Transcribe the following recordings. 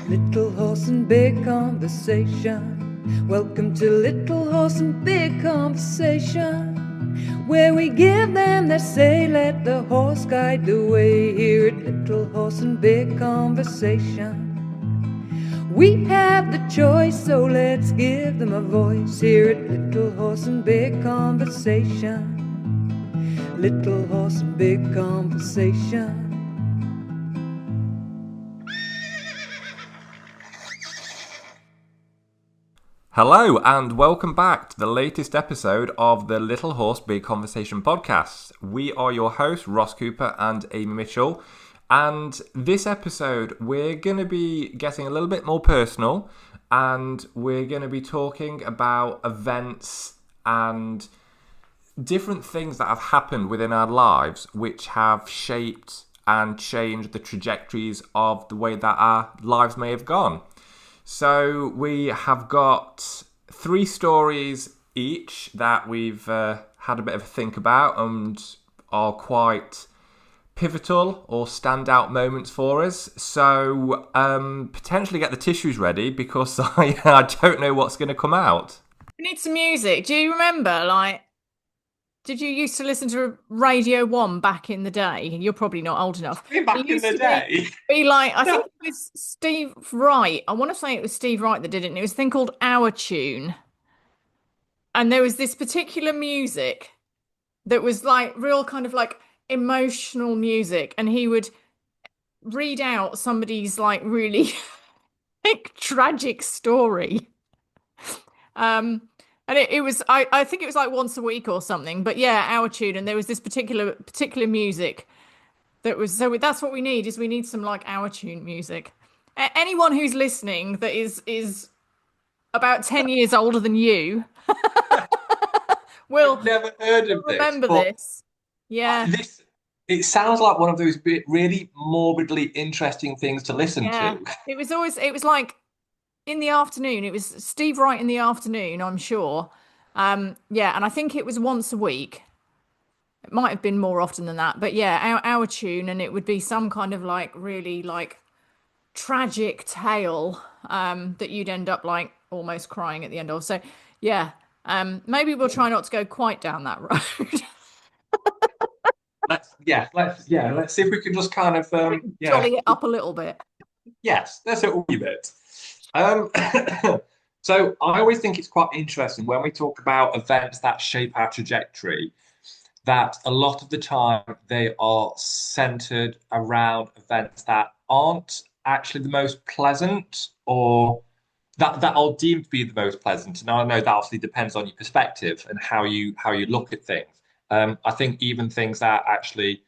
Little Horse and Big Conversation. Welcome to Little Horse and Big Conversation, where we give them their say, let the horse guide the way. Here at Little Horse and Big Conversation, we have the choice, so let's give them a voice. Here at Little Horse and Big Conversation, Little Horse and Big Conversation. Hello and welcome back to the latest episode of the Little Horse Big Conversation podcast. We are your hosts, Ross Cooper and Amy Mitchell. And this episode, we're going to be getting a little bit more personal, and we're going to be talking about events and different things that have happened within our lives which have shaped and changed the trajectories of the way that our lives may have gone. So we have got 3 stories each that we've had a bit of a think about and are quite pivotal or standout moments for us. So potentially get the tissues ready because I don't know what's going to come out. We need some music. Do you remember, did you used to listen to Radio 1 back in the day? You're probably not old enough. Back in the day? I think it was Steve Wright. I want to say it was Steve Wright that did it, and it was a thing called Our Tune. And there was this particular music that was real kind of emotional music, and he would read out somebody's really tragic story. And it was, I think it was once a week or something. But yeah, Our Tune, and there was this particular music that was, so that's what we need, is we need some Our Tune music. Anyone who's listening that is about 10 years older than you will I've never heard of remember this. this. Yeah. It sounds like one of those really morbidly interesting things to listen to. It was in the afternoon. It was Steve Wright in the afternoon, I'm sure. And I think it was once a week. It might have been more often than that, but yeah, our tune, and it would be some kind of really tragic tale that you'd end up almost crying at the end of. So yeah, maybe we'll try not to go quite down that road. Let's see if we can just kind of Jolly it up a little bit. Yes, that's a wee bit. So I always think it's quite interesting when we talk about events that shape our trajectory, that a lot of the time they are centered around events that aren't actually the most pleasant, or that are deemed to be the most pleasant. And I know that obviously depends on your perspective and how you look at things. I think even things that actually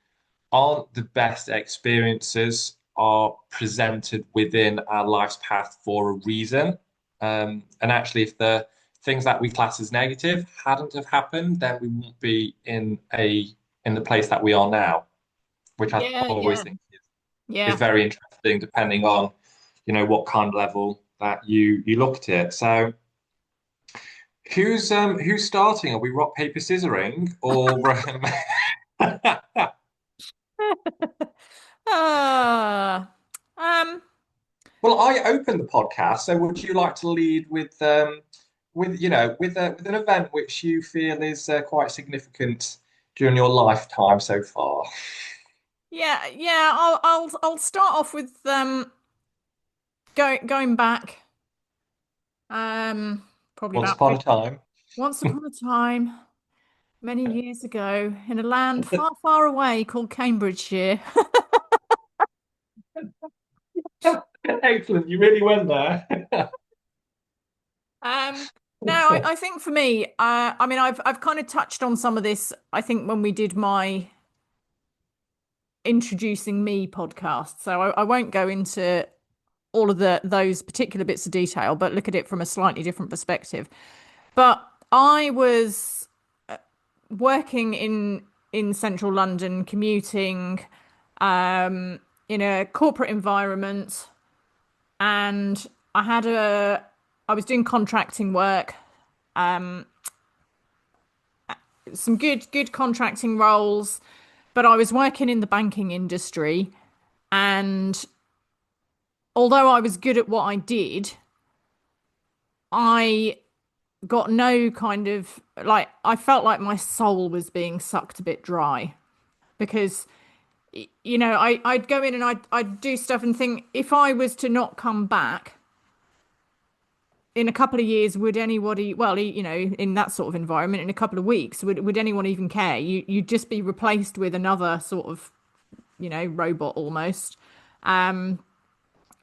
aren't the best experiences are presented within our life's path for a reason. And actually, if the things that we class as negative hadn't have happened, then we wouldn't be in the place that we are now, which I always think is very interesting, depending on what kind of level that you look at it. So who's starting? Are we rock paper scissoring or Ah, um, Well, I opened the podcast, so would you like to lead with an event which you feel is quite significant during your lifetime so far? yeah. I'll start off with going back. Probably Once about upon a time. once upon a time, many years ago, in a land far, far away called Cambridgeshire. Excellent, you really went there. Now I think for me, I've kind of touched on some of this, I think, when we did my introducing me podcast. So I won't go into all of those particular bits of detail, but look at it from a slightly different perspective. But I was working in central London, commuting, in a corporate environment, and I was doing contracting work, some good contracting roles, but I was working in the banking industry, and although I was good at what I did, I got no kind of like, I felt like my soul was being sucked a bit dry because I'd go in and I'd do stuff and think if I was to not come back in a couple of years, would anybody, well, in that sort of environment, in a couple of weeks, would anyone even care? You'd just be replaced with another sort of, robot almost. Um,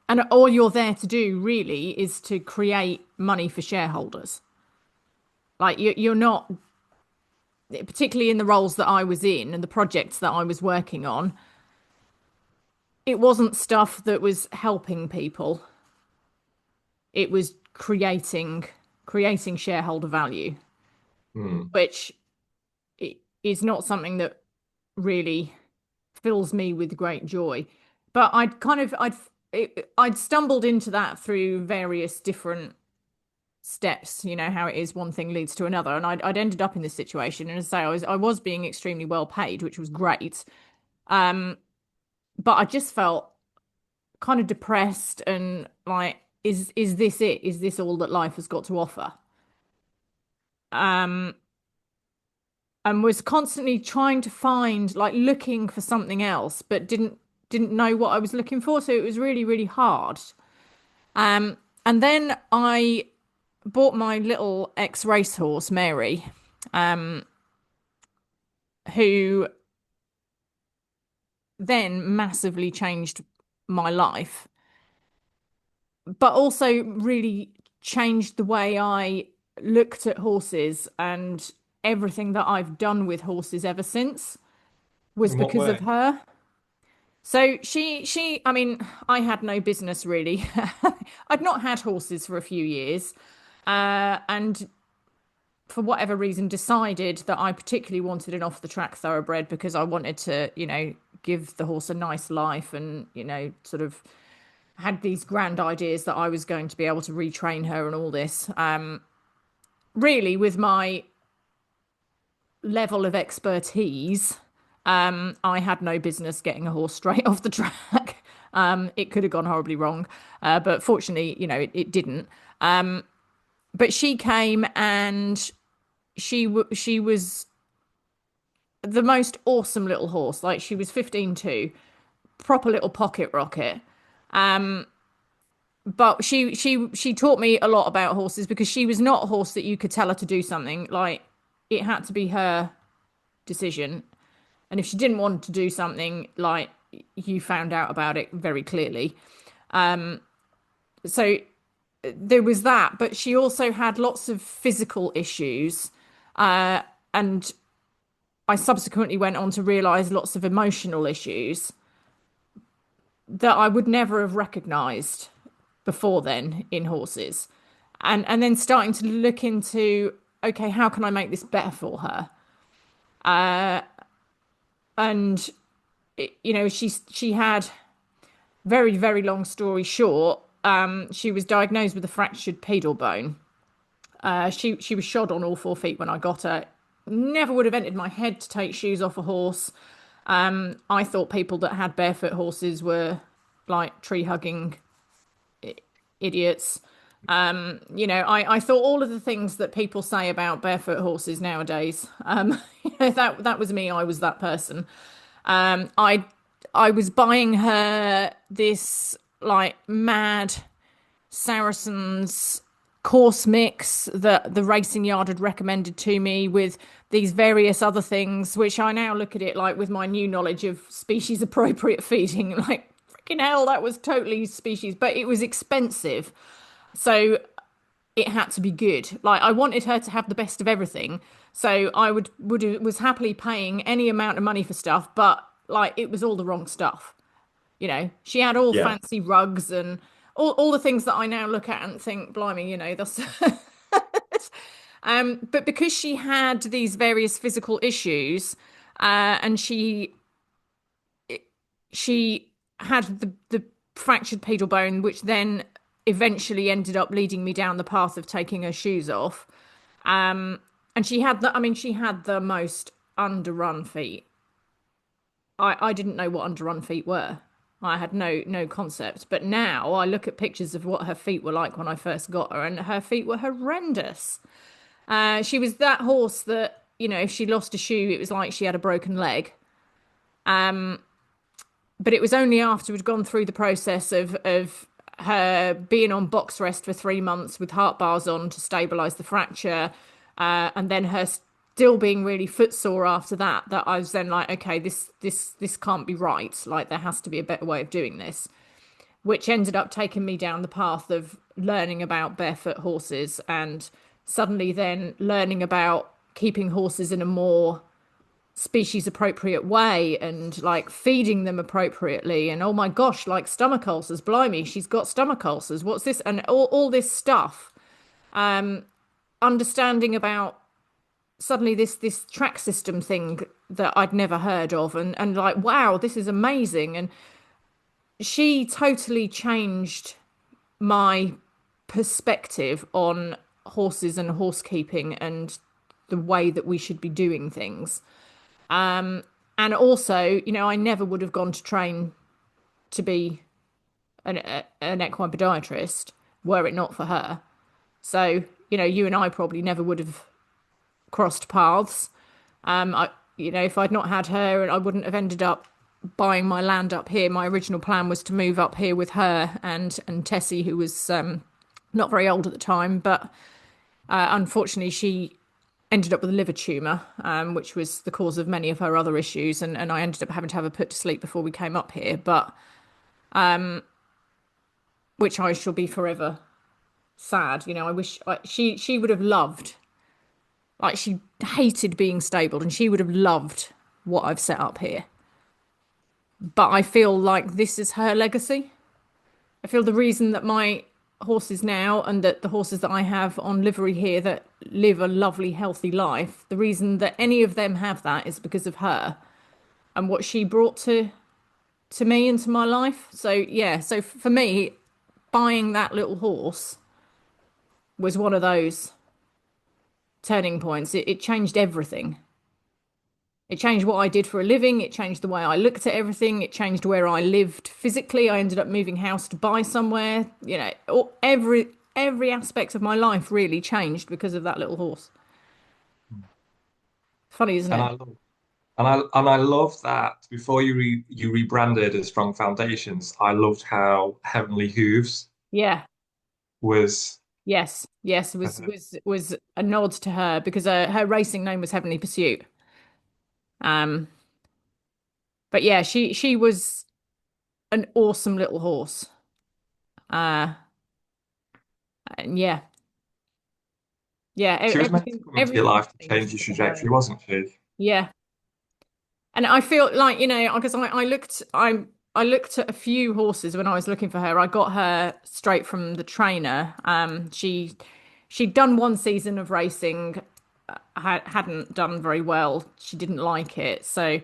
and all you're there to do really is to create money for shareholders. Like you're not, particularly in the roles that I was in and the projects that I was working on, it wasn't stuff that was helping people. It was creating shareholder value, Hmm. which is not something that really fills me with great joy. But I'd stumbled into that through various different steps. You know how it is, one thing leads to another, and I'd ended up in this situation. And as I say, I was being extremely well paid, which was great. Um, but I just felt kind of depressed and like, is this it? Is this all that life has got to offer? Um, and was constantly trying to find, like, looking for something else, but didn't know what I was looking for. So it was really, really hard. And then I bought my little ex racehorse, Mary, who then massively changed my life, but also really changed the way I looked at horses, and everything that I've done with horses ever since was In what because of way? her. So I mean, I had no business really. I'd not had horses for a few years, and for whatever reason decided that I particularly wanted an off the track thoroughbred because I wanted to, give the horse a nice life and, sort of had these grand ideas that I was going to be able to retrain her and all this. Really, with my level of expertise, I had no business getting a horse straight off the track. It could have gone horribly wrong, but fortunately, it didn't. But she came and she was the most awesome little horse. Like she was 15 too, proper little pocket rocket. But she taught me a lot about horses because she was not a horse that you could tell her to do something. Like it had to be her decision. And if she didn't want to do something, like you found out about it very clearly. So there was that, but she also had lots of physical issues. And I subsequently went on to realize lots of emotional issues that I would never have recognized before then in horses. And then starting to look into, okay, how can I make this better for her? And she had, very, very long story short, she was diagnosed with a fractured pedal bone. She was shod on all 4 feet when I got her. Never would have entered my head to take shoes off a horse. I thought people that had barefoot horses were like tree hugging idiots. I thought all of the things that people say about barefoot horses nowadays. That was me. I was that person. I was buying her this like mad Saracens course mix that the racing yard had recommended to me with these various other things, which I now look at it like with my new knowledge of species appropriate feeding, like freaking hell, that was totally species, but it was expensive. So it had to be good. Like I wanted her to have the best of everything. So I was happily paying any amount of money for stuff, but like it was all the wrong stuff. She had all Yeah. fancy rugs and all the things that I now look at and think, blimey, that's but because she had these various physical issues, and she had the fractured pedal bone, which then eventually ended up leading me down the path of taking her shoes off. And she had the most underrun feet. I didn't know what underrun feet were. I had no concept. But now I look at pictures of what her feet were like when I first got her, and her feet were horrendous. She was that horse that, if she lost a shoe, it was like she had a broken leg. Um, but it was only after we'd gone through the process of her being on box rest for 3 months with heart bars on to stabilize the fracture, and then her still being really footsore after that, that I was then like, okay, this can't be right. Like there has to be a better way of doing this, which ended up taking me down the path of learning about barefoot horses and suddenly then learning about keeping horses in a more species appropriate way and like feeding them appropriately. And oh my gosh, like stomach ulcers, blimey, she's got stomach ulcers, what's this, and all this stuff. Understanding about suddenly this track system thing that I'd never heard of, and like, wow, this is amazing. And she totally changed my perspective on horses and horse keeping and the way that we should be doing things. And also, I never would have gone to train to be an equine podiatrist were it not for her. So, you and I probably never would have crossed paths. If I'd not had her, and I wouldn't have ended up buying my land up here. My original plan was to move up here with her and Tessie, who was not very old at the time, but unfortunately she ended up with a liver tumour, which was the cause of many of her other issues, and I ended up having to have her put to sleep before we came up here, but which I shall be forever sad. I wish she would have loved, like she hated being stabled, and she would have loved what I've set up here. But I feel like this is her legacy. I feel the reason that my horses now and that the horses that I have on livery here that live a lovely, healthy life, the reason that any of them have that is because of her and what she brought to me and to my life. So yeah, so for me, buying that little horse was one of those turning points. It changed everything. It changed what I did for a living. It changed the way I looked at everything. It changed where I lived physically. I ended up moving house to buy somewhere. Every aspect of my life really changed because of that little horse. Funny, isn't And it? I love and I love that before you rebranded as Strong Foundations, I loved how Heavenly Hooves Yeah. was Yes. It was uh, was a nod to her because her racing name was Heavenly Pursuit. Um, but yeah, she was an awesome little horse. Uh, and yeah, she was meant to come into your everything life to change changed your for her. trajectory, wasn't she? Yeah. And I feel like, because I looked at a few horses when I was looking for her. I got her straight from the trainer. She'd done one season of racing, hadn't done very well. She didn't like it. So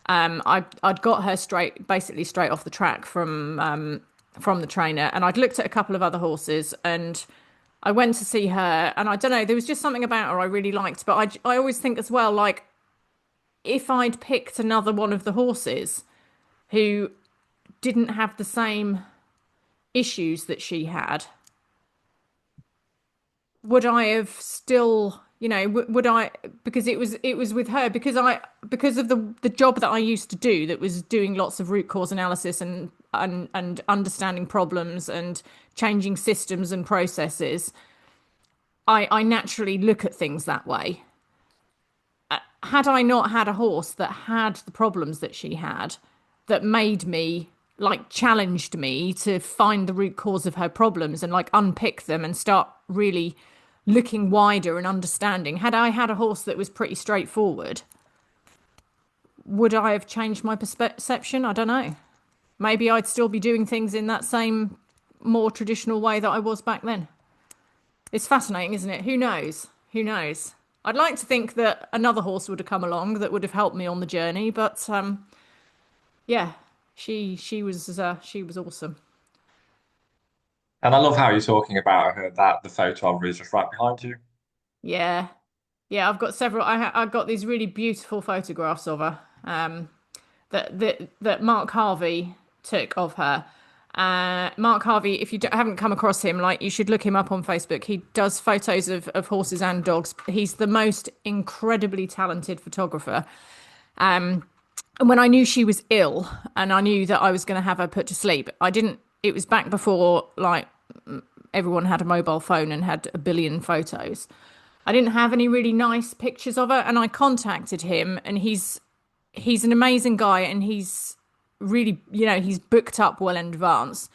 I'd got her basically straight off the track from the trainer, and I'd looked at a couple of other horses, and I went to see her, and I don't know, there was just something about her I really liked. But I always think as well, like if I'd picked another one of the horses who didn't have the same issues that she had, would I have still, would I, because it was with her, because of the job that I used to do, that was doing lots of root cause analysis and understanding problems and changing systems and processes. I naturally look at things that way. Had I not had a horse that had the problems that she had, that made me, like, challenged me to find the root cause of her problems and like unpick them and start really looking wider and understanding. Had I had a horse that was pretty straightforward, would I have changed my perception? I don't know. Maybe I'd still be doing things in that same more traditional way that I was back then. It's fascinating, isn't it? Who knows? Who knows? I'd like to think that another horse would have come along that would have helped me on the journey, but yeah, she was awesome. And I love how you're talking about her, that the photo of her is just right behind you. Yeah, yeah. I've got several. I've got these really beautiful photographs of her. That Mark Harvey. took of her. Mark Harvey, if you haven't come across him, like you should look him up on Facebook. He does photos of horses and dogs. He's the most incredibly talented photographer. And when I knew she was ill and I knew that I was going to have her put to sleep, I didn't, it was back before like everyone had a mobile phone and had a billion photos. I didn't have any really nice pictures of her, and I contacted him, and he's an amazing guy, and he's really, he's booked up well in advance.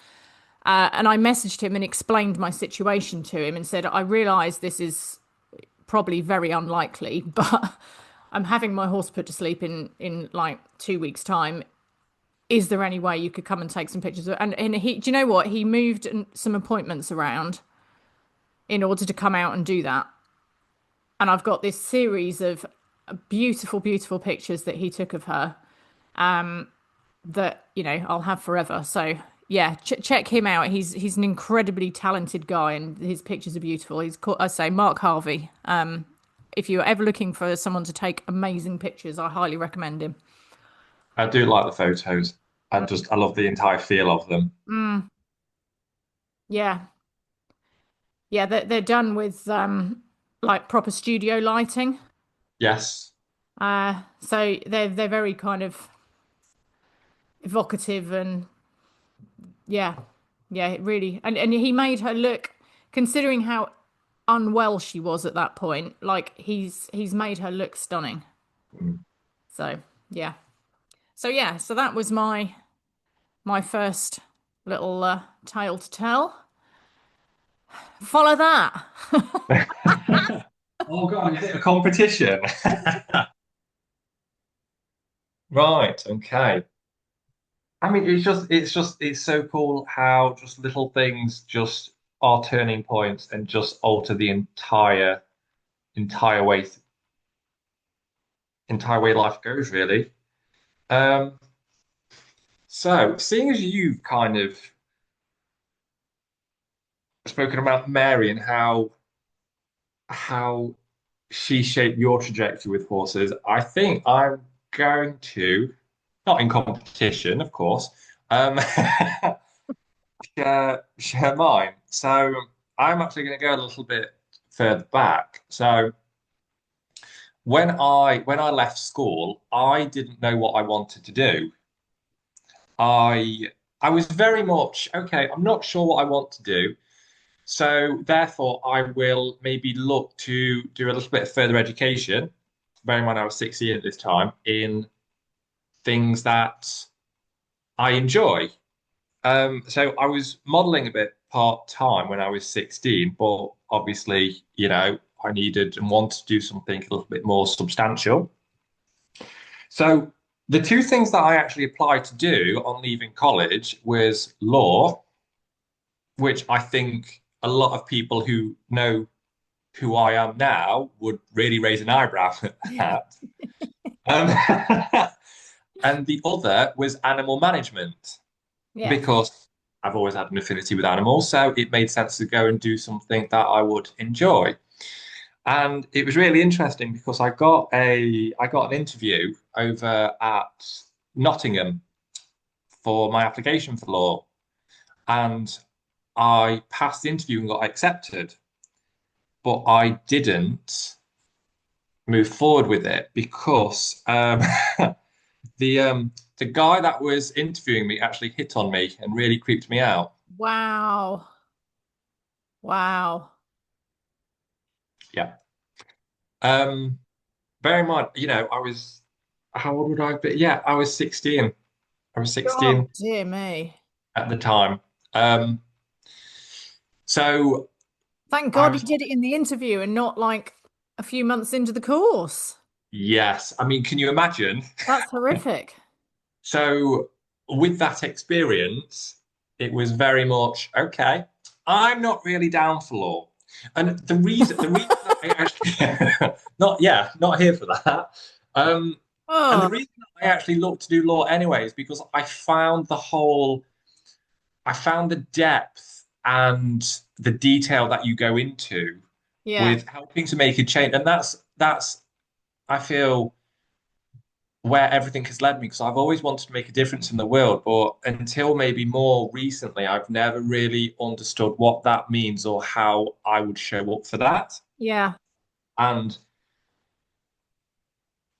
And I messaged him and explained my situation to him and said, I realise this is probably very unlikely, but I'm having my horse put to sleep in like 2 weeks' time. Is there any way you could come and take some pictures? And he, do you know what? He moved some appointments around in order to come out and do that. And I've got this series of beautiful, beautiful pictures that he took of her, that I'll have forever. So yeah, check him out. He's an incredibly talented guy, and his pictures are beautiful. He's called, I say, Mark Harvey. If you're ever looking for someone to take amazing pictures, I highly recommend him. I do like the photos. I love the entire feel of them. Mm, yeah, yeah, they're done with like proper studio lighting. Yes. So they're very kind of evocative, and yeah, yeah, it really, and he made her look, considering how unwell she was at that point, like he's made her look stunning. Mm. So yeah. So yeah, so that was my first little tale to tell. Follow that. Oh God, is it a competition? Right, okay. I mean, it's so cool how just little things just are turning points and just alter the entire way entire way life goes, really. Um, so seeing as you've kind of spoken about Mary and how she shaped your trajectory with horses, I think I'm going to, not in competition, of course, um, share mine. So I'm actually going to go a little bit further back. So when I left school, I didn't know what I wanted to do. I I was very much okay. I'm not sure what I want to do. So therefore, I will maybe look to do a little bit of further education. Bearing in mind I was 16 at this time, in things that I enjoy. So I was modeling a bit part time when I was 16, but obviously, I needed and wanted to do something a little bit more substantial. So the two things that I actually applied to do on leaving college was law, which I think a lot of people who know who I am now would really raise an eyebrow at. Um, and the other was animal management Yeah. because I've always had an affinity with animals, so it made sense to go and do something that I would enjoy. And it was really interesting because I got an interview over at Nottingham for my application for law, and I passed the interview and got accepted, but I didn't move forward with it because the guy that was interviewing me actually hit on me and really creeped me out. Wow. Wow. Yeah. Um, Bear in mind, I was how old would I be? Yeah, I was 16. I was God 16 dear me. at the time. Um, so Thank I God he was, did it in the interview and not like a few months into the course. yes. I mean, can you imagine? That's horrific. So with that experience, it was very much okay. I'm not really down for law, and the reason that I actually not here for that. Um, and the Oh, reason that I actually looked to do law anyway is because I found the depth and the detail that you go into yeah. with helping to make a change, and that's I feel where everything has led me because I've always wanted to make a difference in the world, but until maybe more recently, I've never really understood what that means or how I would show up for that. Yeah. And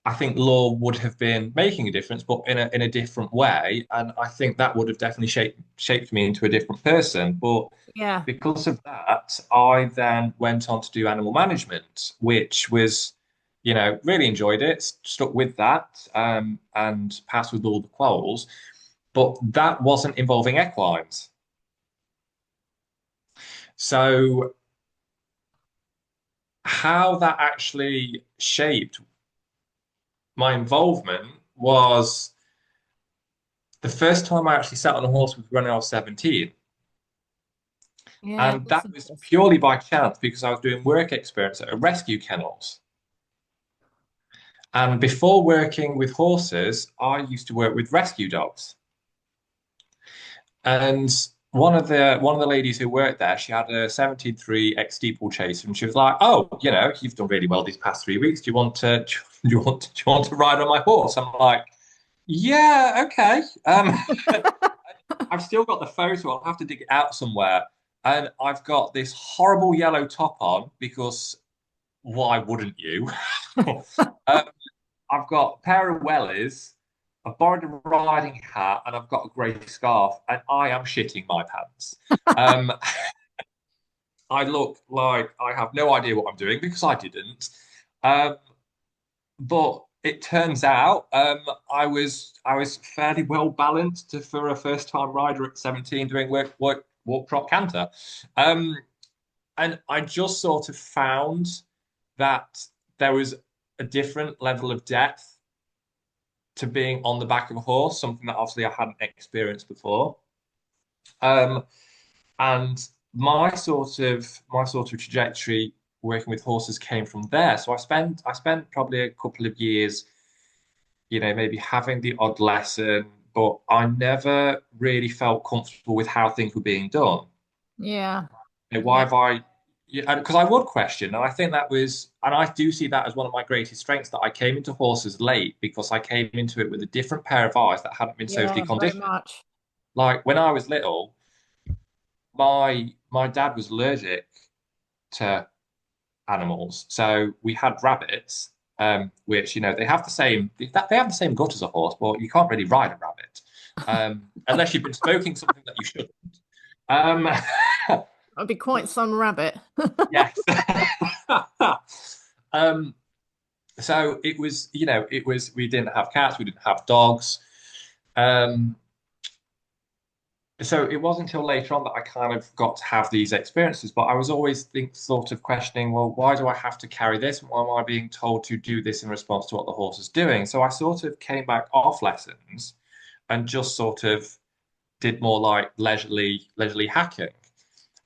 I think law would have been making a difference, but in a different way. And I think that would have definitely shaped me into a different person. But Yeah. because of that, I then went on to do animal management, which was, really enjoyed it, stuck with that, and passed with all the quals. But that wasn't involving equines. So how that actually shaped my involvement was the first time I actually sat on a horse was when I was 17. Yeah, And that's that was interesting. purely by chance because I was doing work experience at a rescue kennels. And before working with horses, I used to work with rescue dogs. And one of the ladies who worked there, she had a 17.3 ex steeplechase, and she was like, "Oh, you've done really well these past 3 weeks. Do you want to do you want to ride on my horse?" I'm like, "Yeah, okay." I've still got the photo. I'll have to dig it out somewhere. And I've got this horrible yellow top on because why wouldn't you? Um, I've got a pair of wellies, a borrowed a riding hat, and I've got a grey scarf, and I am shitting my pants. Um, I look like I have no idea what I'm doing because I didn't. Um, but it turns out I was fairly well balanced for a first time rider at 17 doing walk trot canter. Um, and I just sort of found that there was a different level of depth to being on the back of a horse, something that obviously I hadn't experienced before. Um, and my sort of trajectory working with horses came from there. So I spent probably a couple of years, maybe having the odd lesson, but I never really felt comfortable with how things were being done. Yeah. Why Yeah. have I? Yeah, because I would question, and I think that was, and I do see that as one of my greatest strengths that I came into horses late because I came into it with a different pair of eyes that hadn't been socially Yeah, very conditioned. much. Like when I was little, my dad was allergic to animals, so we had rabbits, which they have the same gut as a horse, but you can't really ride a rabbit unless you've been smoking something that you shouldn't. Um, That'd be quite some rabbit. yes. um, so it was we didn't have cats, we didn't have dogs. Um, so it wasn't until later on that I kind of got to have these experiences, but I was always sort of questioning, well, why do I have to carry this? Why am I being told to do this in response to what the horse is doing? So I sort of came back off lessons and just sort of did more like leisurely hacking.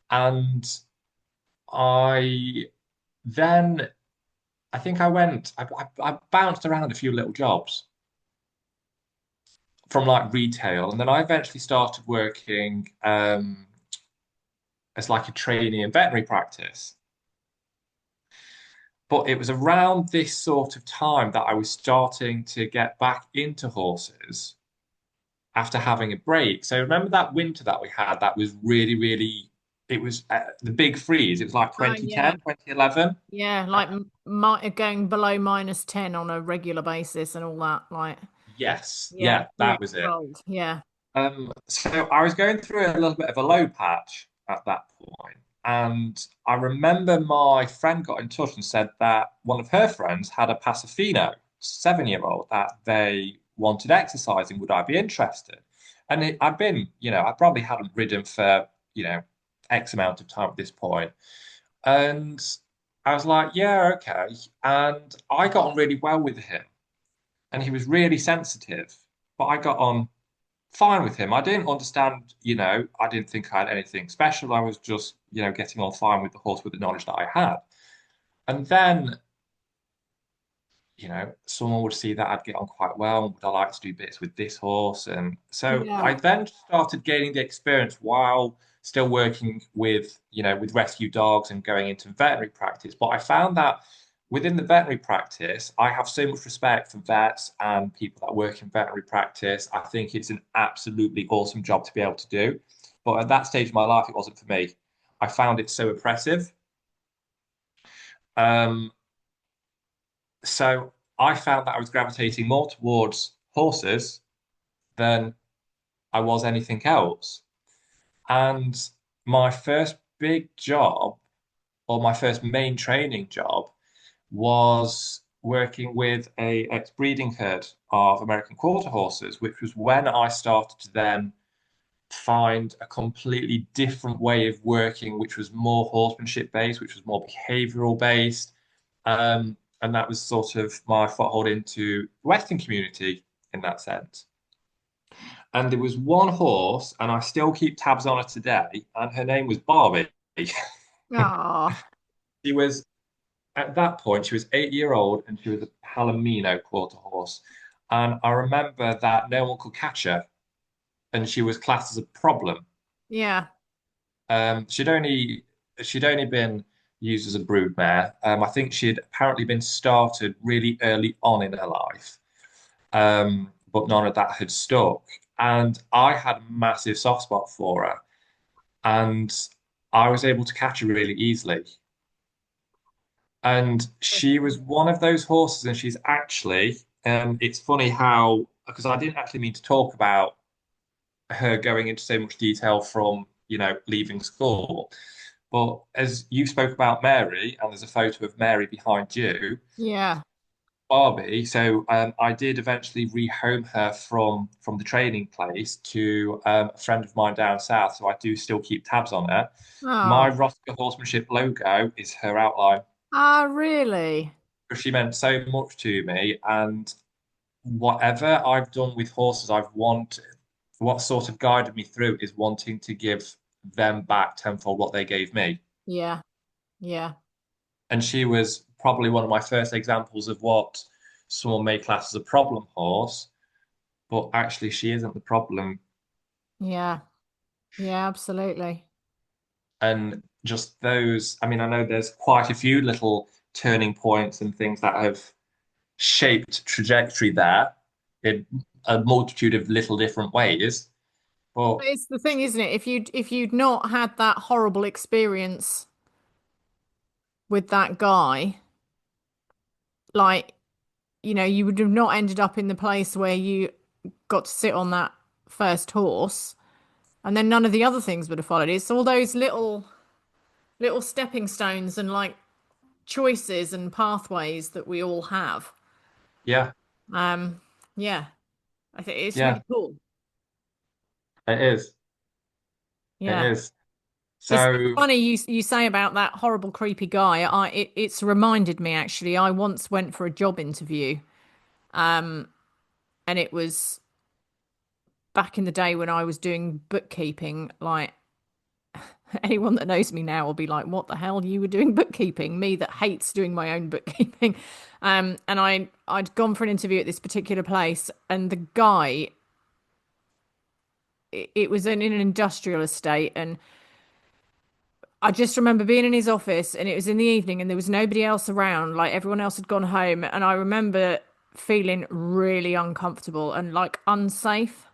And I then I think I bounced around a few little jobs from like retail, and then I eventually started working as like a trainee in veterinary practice. But it was around this sort of time that I was starting to get back into horses after having a break. So remember that winter that we had that was really, really, it was the big freeze. It was like Oh, yeah. 2010, 2011. Yeah, like going below -10 on a regular basis and all that. Like, Yes, yeah, yeah, really that was it. cold. Yeah. So I was going through a little bit of a low patch at that point, and I remember my friend got in touch and said that one of her friends had a Pasofino 7-year-old that they wanted exercising. Would I be interested? And I'd been, I probably hadn't ridden for, X amount of time at this point, and I was like, yeah, okay. And I got on really well with him, and he was really sensitive, but I got on fine with him. I didn't understand, I didn't think I had anything special. I was just, getting on fine with the horse with the knowledge that I had. And then, someone would see that I'd get on quite well. Would I like to do bits with this horse? And so Yeah. I then started gaining the experience while still working with, with rescue dogs and going into veterinary practice. But I found that within the veterinary practice, I have so much respect for vets and people that work in veterinary practice. I think it's an absolutely awesome job to be able to do. But at that stage of my life, it wasn't for me. I found it so oppressive. Um, so I found that I was gravitating more towards horses than I was anything else. And my first big job, or my first main training job, was working with a ex-breeding herd of American quarter horses, which was when I started to then find a completely different way of working, which was more horsemanship based, which was more behavioral based. And that was sort of my foothold into the Western community in that sense. And there was one horse, and I still keep tabs on her today, and her name was Barbie. Oh, She was at that point, she was 8 year old and she was a Palomino quarter horse. And I remember that no one could catch her and she was classed as a problem. yeah, Um, she'd only she'd only been used as a brood mare. I think she'd apparently been started really early on in her life, but none of that had stuck. And I had a massive soft spot for her, and I was able to catch her really easily. And she was one of those horses, and she's actually, it's funny how, because I didn't actually mean to talk about her going into so much detail from, leaving school. But as you spoke about Mary, and there's a photo of Mary behind you, yeah. Barbie. So I did eventually rehome her from the training place to a friend of mine down south. So I do still keep tabs on her. My Oh, Roscoe Horsemanship logo is her outline. ah, really? She meant so much to me, and whatever I've done with horses, I've wanted, what sort of guided me through is wanting to give them back tenfold what they gave me. Yeah, yeah, And she was probably one of my first examples of what someone may class as a problem horse, but actually she isn't the problem. yeah, yeah, absolutely. And just those, I mean, I know there's quite a few little turning points and things that have shaped trajectory there in a multitude of little different ways. But But it's the thing, isn't it? If you'd not had that horrible experience with that guy, like, you would have not ended up in the place where you got to sit on that first horse, and then none of the other things would have followed. It's all those little stepping stones and like choices and pathways that we all have. yeah, Um, yeah, I think it's yeah, really cool. it is. It Yeah. is. It's So, funny you say about that horrible creepy guy. It's reminded me actually. I once went for a job interview, and it was back in the day when I was doing bookkeeping. Like anyone that knows me now will be like, "What the hell you were doing bookkeeping?" Me that hates doing my own bookkeeping. And I'd gone for an interview at this particular place, and the guy, it was in an industrial estate, and I just remember being in his office and it was in the evening and there was nobody else around. Like everyone else had gone home. And I remember feeling really uncomfortable and like unsafe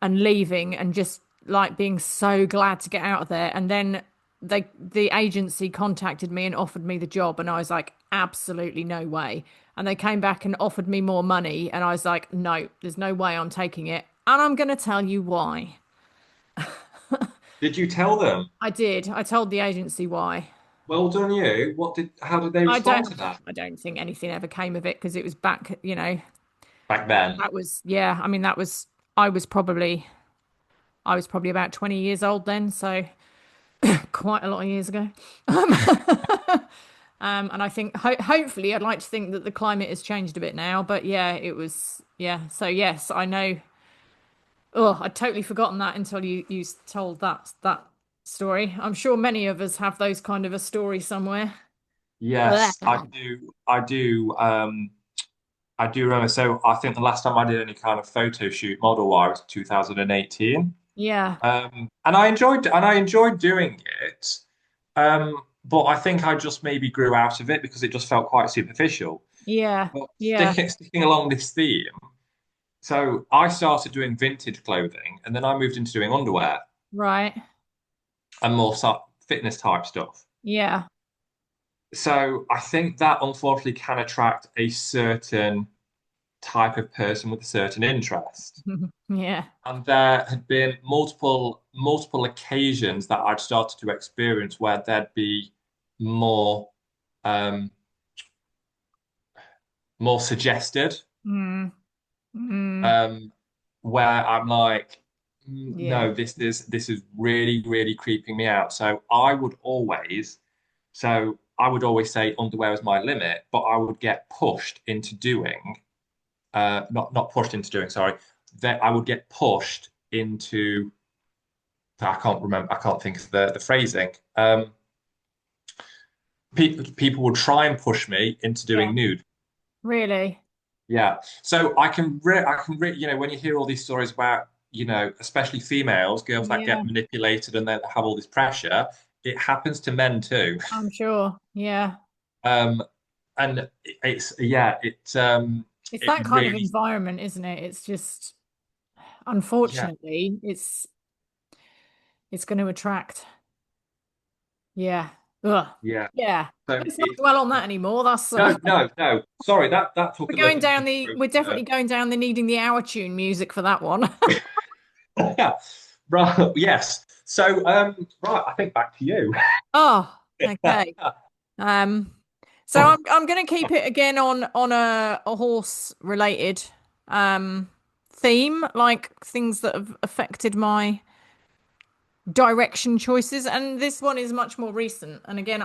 and leaving and just like being so glad to get out of there. And then the agency contacted me and offered me the job. And I was like, absolutely no way. And they came back and offered me more money. And I was like, no, there's no way I'm taking it. And I'm going to tell you why. did you tell them? I did. I told the agency why. Well done, you. How did they I respond don't to that I don't think anything ever came of it because it was back, back then? that was yeah, I mean I was probably I was probably about 20 years old then, so quite a lot of years ago. Um, and I think hopefully I'd like to think that the climate has changed a bit now, but yeah, it was yeah. So yes, I know. Oh, I'd totally forgotten that until you told that story. I'm sure many of us have those kind of a story somewhere. Yes, I do. I do remember. So I think the last time I did any kind of photo shoot model wise was 2018. Yeah. And I enjoyed doing it. but I think I just maybe grew out of it because it just felt quite superficial. Yeah. But Yeah. sticking along this theme, so I started doing vintage clothing, and then I moved into doing underwear Right. and more fitness type stuff. Yeah. So I think that unfortunately can attract a certain type of person with a certain interest. Yeah. And there had been multiple occasions that I'd started to experience where there'd be more um, more suggested, Mm. Mm. um, where I'm like, Yeah. no, this is really creeping me out. So I would always say underwear is my limit, but I would get pushed into doing not pushed into doing, sorry, that I would get pushed into I can't think of the phrasing. People would try and push me into Yeah. doing nude. Really. Yeah. So I can re when you hear all these stories about, especially females, girls that Yeah. get manipulated and then have all this pressure, it happens to men too. I'm sure. Yeah. Um, and It's it that kind of really, environment, isn't it? It's just, yeah, unfortunately, it's going to attract. Yeah. Ugh. yeah. Yeah. So Let's not it, dwell on that anymore. That's no. Sorry, that took we're a little going bit down of the a we're turn. definitely going down the needing the hour tune music for that one. Yeah. Right. Yes. So, right. I think back to you. Oh, okay. Um, so I'm going to keep it again on a horse related um theme, like things that have affected my direction choices, and this one is much more recent. And again,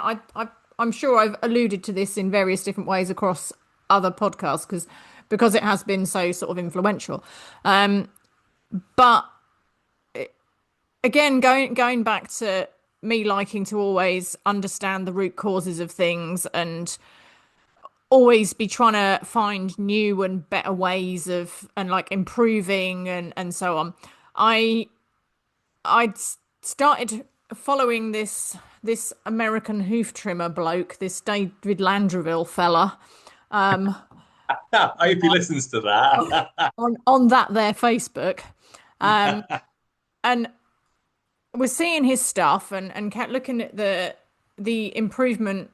I'm sure I've alluded to this in various different ways across other podcasts because it has been so sort of influential. But again, going back to me liking to always understand the root causes of things and always be trying to find new and better ways of and like improving and so on. I I'd started following this American hoof trimmer bloke, this David Landreville fella, I hope he listens to that. on that there Facebook, and was seeing his stuff and kept looking at the improvement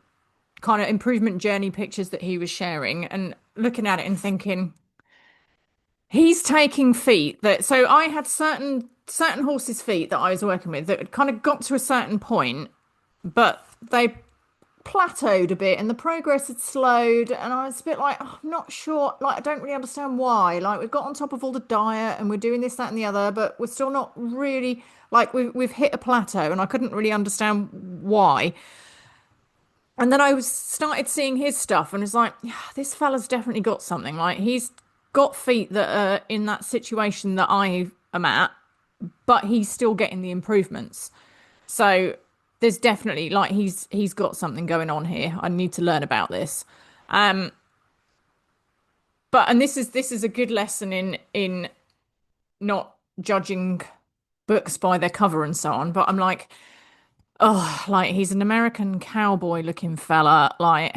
journey pictures that he was sharing and looking at it and thinking he's taking feet that so I had certain horses' feet that I was working with that had kind of got to a certain point, but they plateaued a bit and the progress had slowed and I was a bit like, oh, I'm not sure, like I don't really understand why. Like we've got on top of all the diet and we're doing this, that and the other, but we're still not really like we've hit a plateau and I couldn't really understand why. And then I was started seeing his stuff and was like, yeah, this fella's definitely got something. Like he's got feet that are in that situation that I am at, but he's still getting the improvements. So there's definitely like he's got something going on here. I need to learn about this. Um, but and this is a good lesson in not judging books by their cover and so on. But I'm like, oh, like he's an American cowboy looking fella. Like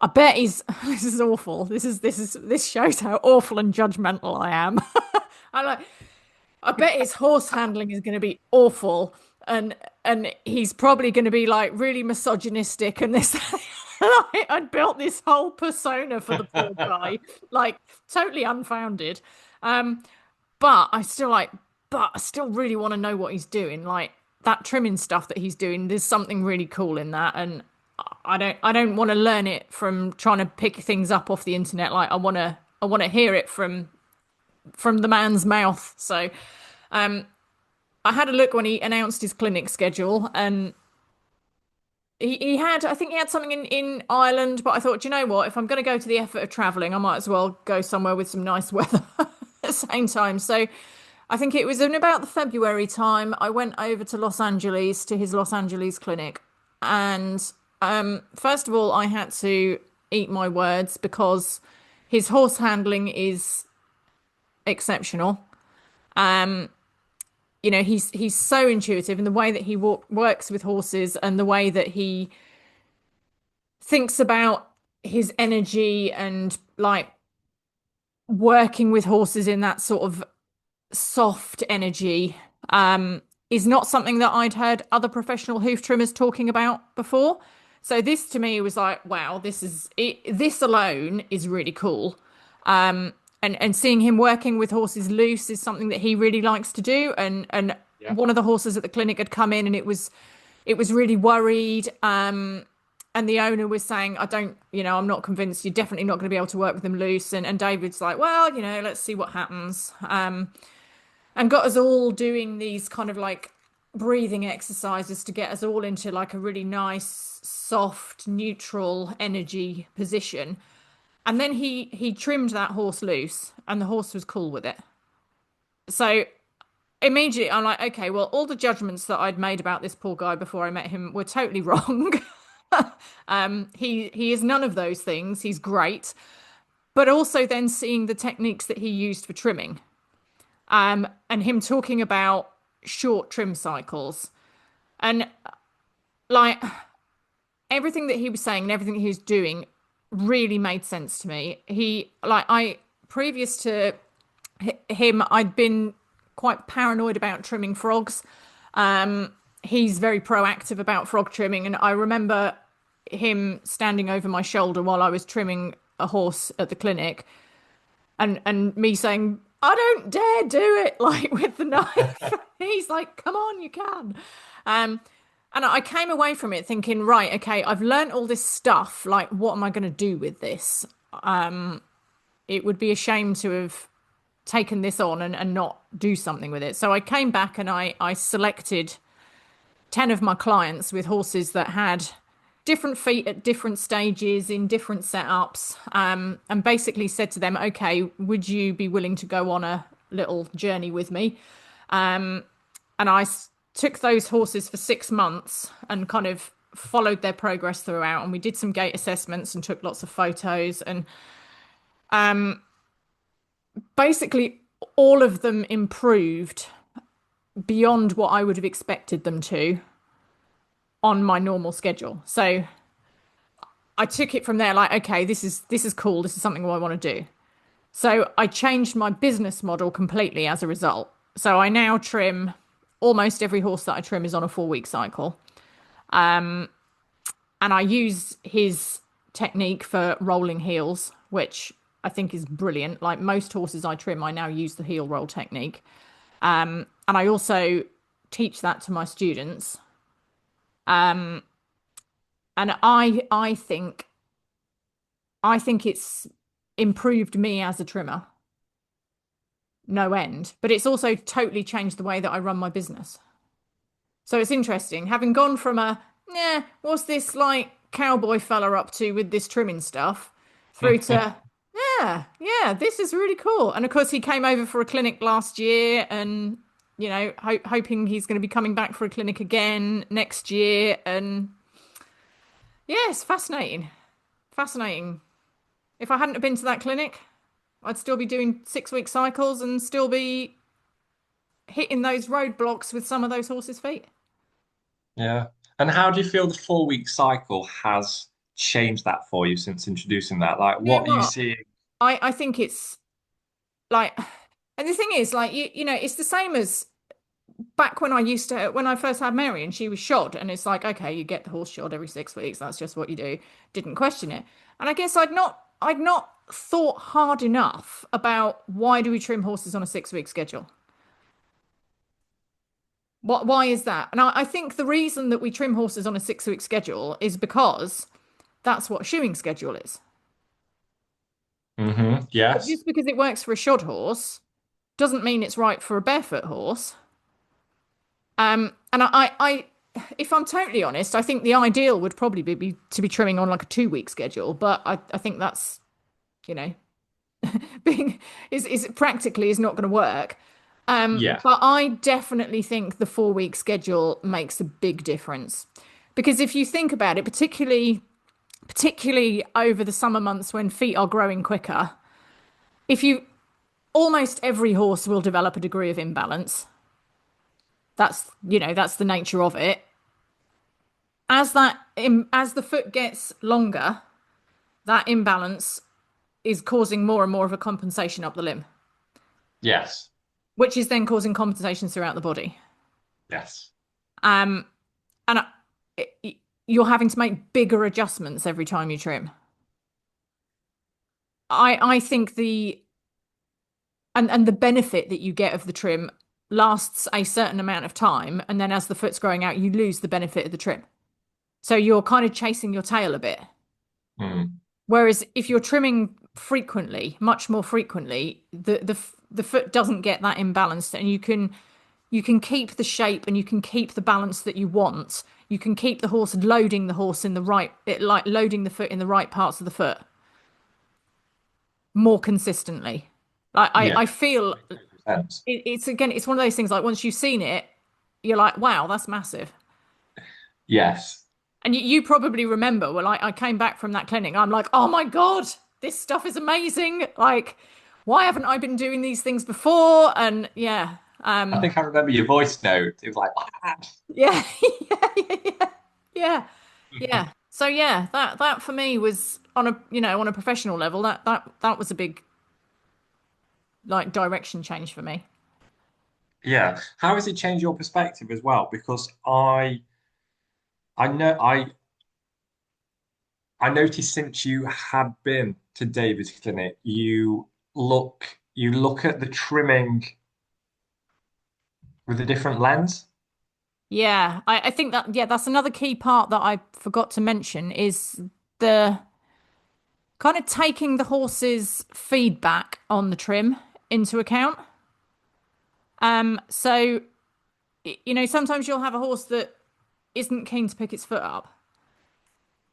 I bet he's this is awful. This shows how awful and judgmental I am. I like I bet his horse handling is going to be awful, and he's probably going to be like really misogynistic and this. Like, I'd built this whole persona for the poor guy, like totally unfounded. Um, but I still really want to know what he's doing. Like that trimming stuff that he's doing, there's something really cool in that, and I don't want to learn it from trying to pick things up off the internet. Like I want to hear it from the man's mouth. So I had a look when he announced his clinic schedule and he had I think he had something in Ireland, but I thought, you know what, if I'm going to go to the effort of traveling, I might as well go somewhere with some nice weather at the same time. So I think it was in about the February time I went over to Los Angeles to his Los Angeles clinic. And first of all, I had to eat my words because his horse handling is exceptional. he's so intuitive in the way that he works with horses and the way that he thinks about his energy and like working with horses in that sort of soft energy is not something that I'd heard other professional hoof trimmers talking about before. So this to me was like, wow, this is it, this alone is really cool. And seeing him working with horses loose is something that he really likes to do. And Yeah. one of the horses at the clinic had come in and it was really worried. And the owner was saying, I don't, I'm not convinced. You're definitely not going to be able to work with them loose. And David's like, well, let's see what happens. And got us all doing these kind of like breathing exercises to get us all into like a really nice, soft, neutral energy position. And then he trimmed that horse loose, and the horse was cool with it. So immediately I'm like, okay, well, all the judgments that I'd made about this poor guy before I met him were totally wrong. He is none of those things. He's great. But also then seeing the techniques that he used for trimming, and him talking about short trim cycles, and like everything that he was saying and everything he was doing really made sense to me. Previous to him, I'd been quite paranoid about trimming frogs. He's very proactive about frog trimming, and I remember him standing over my shoulder while I was trimming a horse at the clinic, and me saying, I don't dare do it, like with the knife. He's like, come on, you can. And I came away from it thinking, right, okay, I've learned all this stuff. Like, what am I going to do with this? It would be a shame to have taken this on and not do something with it. So I came back and I selected 10 of my clients with horses that had different feet at different stages in different setups, and basically said to them, okay, would you be willing to go on a little journey with me? And I took those horses for 6 months and kind of followed their progress throughout. And we did some gait assessments and took lots of photos. And basically, all of them improved beyond what I would have expected them to on my normal schedule. So I took it from there, like, okay, this is cool. This is something I want to do. So I changed my business model completely as a result. So I now trim almost every horse that I trim is on a 4-week cycle. And I use his technique for rolling heels, which I think is brilliant. Like most horses I trim, I now use the heel roll technique. And I also teach that to my students. And I think it's improved me as a trimmer, no end, but it's also totally changed the way that I run my business. So it's interesting, having gone from what's this like cowboy fella up to with this trimming stuff, through to, yeah, this is really cool. And of course, he came over for a clinic last year, and hoping he's going to be coming back for a clinic again next year. And yeah, it's fascinating. Fascinating. If I hadn't have been to that clinic, I'd still be doing 6-week cycles and still be hitting those roadblocks with some of those horses' feet. Yeah. And how do you feel the 4-week cycle has changed that for you since introducing that? Like, You know what are you what? seeing? I think it's like, and the thing is, like, it's the same as back when I first had Mary and she was shod, and it's like, okay, you get the horse shod every 6 weeks. That's just what you do. Didn't question it. And I guess I'd not thought hard enough about why do we trim horses on a 6-week schedule? Why is that? And I think the reason that we trim horses on a 6-week schedule is because that's what shoeing schedule is. But Yes. just because it works for a shod horse doesn't mean it's right for a barefoot horse. And if I'm totally honest, I think the ideal would probably be to be trimming on like a 2-week schedule. But I think that's, you know, being is practically is not going to work. Yeah. But I definitely think the 4-week schedule makes a big difference, because if you think about it, particularly over the summer months when feet are growing quicker, if you almost every horse will develop a degree of imbalance. That's the nature of it. As the foot gets longer, that imbalance is causing more and more of a compensation up the limb, Yes. which is then causing compensations throughout the body. Yes. Um, and you're having to make bigger adjustments every time you trim. I think the benefit that you get of the trim lasts a certain amount of time, and then as the foot's growing out, you lose the benefit of the trim. So you're kind of chasing your tail a bit. Mm. Whereas if you're trimming frequently, much more frequently, the foot doesn't get that imbalanced, and you can keep the shape and you can keep the balance that you want. You can keep the horse loading the horse in the right, like loading the foot in the right parts of the foot more consistently. Yeah. I feel Makes total sense. it's one of those things like once you've seen it, you're like, wow, that's massive. Yes. And you probably remember when I came back from that clinic, I'm like, oh my God, this stuff is amazing. Like, why haven't I been doing these things before? And yeah, I think I remember your voice note. It was like, yeah, yeah, yeah, yeah, yeah. So yeah, that for me was on a professional level, that was a big like direction change for me. yeah. How has it changed your perspective as well? Because I know I noticed since you had been to David's clinic, you look at the trimming with a different lens. Yeah, I think that's another key part that I forgot to mention is the kind of taking the horse's feedback on the trim into account. So sometimes you'll have a horse that isn't keen to pick its foot up.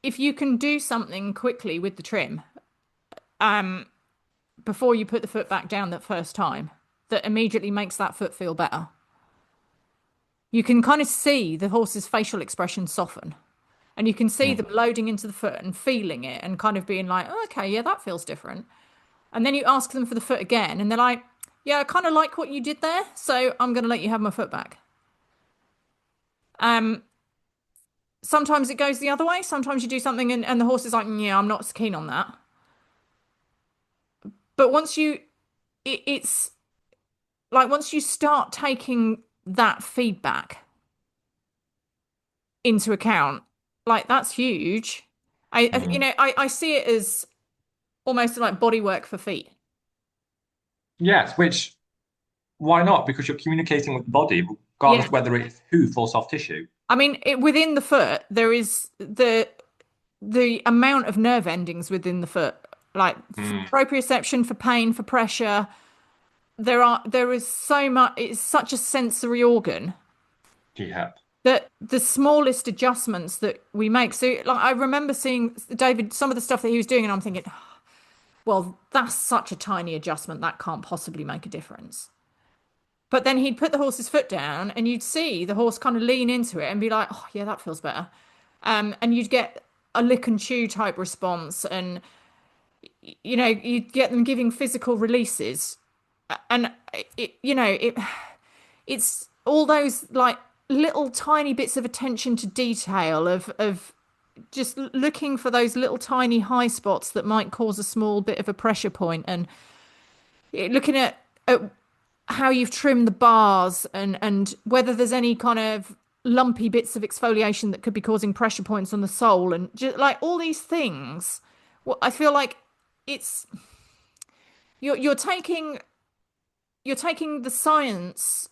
If you can do something quickly with the trim, before you put the foot back down that first time, that immediately makes that foot feel better. You can kind of see the horse's facial expression soften. And you can see them Mm. loading into the foot and feeling it and kind of being like, oh, okay, yeah, that feels different. And then you ask them for the foot again, and they're like, yeah, I kind of like what you did there, so I'm going to let you have my foot back. Um, Sometimes it goes the other way. Sometimes you do something and the horse is like, yeah, I'm not so keen on that. But it's like once you start taking that feedback into account, like that's huge. Mm. I see it as almost like body work for feet. Yes, which why not? Because you're communicating with the body, Yeah. regardless whether it's hoof or soft tissue. I mean, within the foot, there is the amount of nerve endings within the foot, like Mm. proprioception for pain, for pressure. There is so much. It's such a sensory organ Yeah. that the smallest adjustments that we make. So, like, I remember seeing David some of the stuff that he was doing, and I'm thinking, well, that's such a tiny adjustment that can't possibly make a difference. But then he'd put the horse's foot down, and you'd see the horse kind of lean into it and be like, "Oh, yeah, that feels better." And you'd get a lick and chew type response, and you'd get them giving physical releases, and it's all those like little tiny bits of attention to detail of just looking for those little tiny high spots that might cause a small bit of a pressure point, and looking at how you've trimmed the bars and whether there's any kind of lumpy bits of exfoliation that could be causing pressure points on the sole and just like all these things. Well, I feel like it's you're taking the science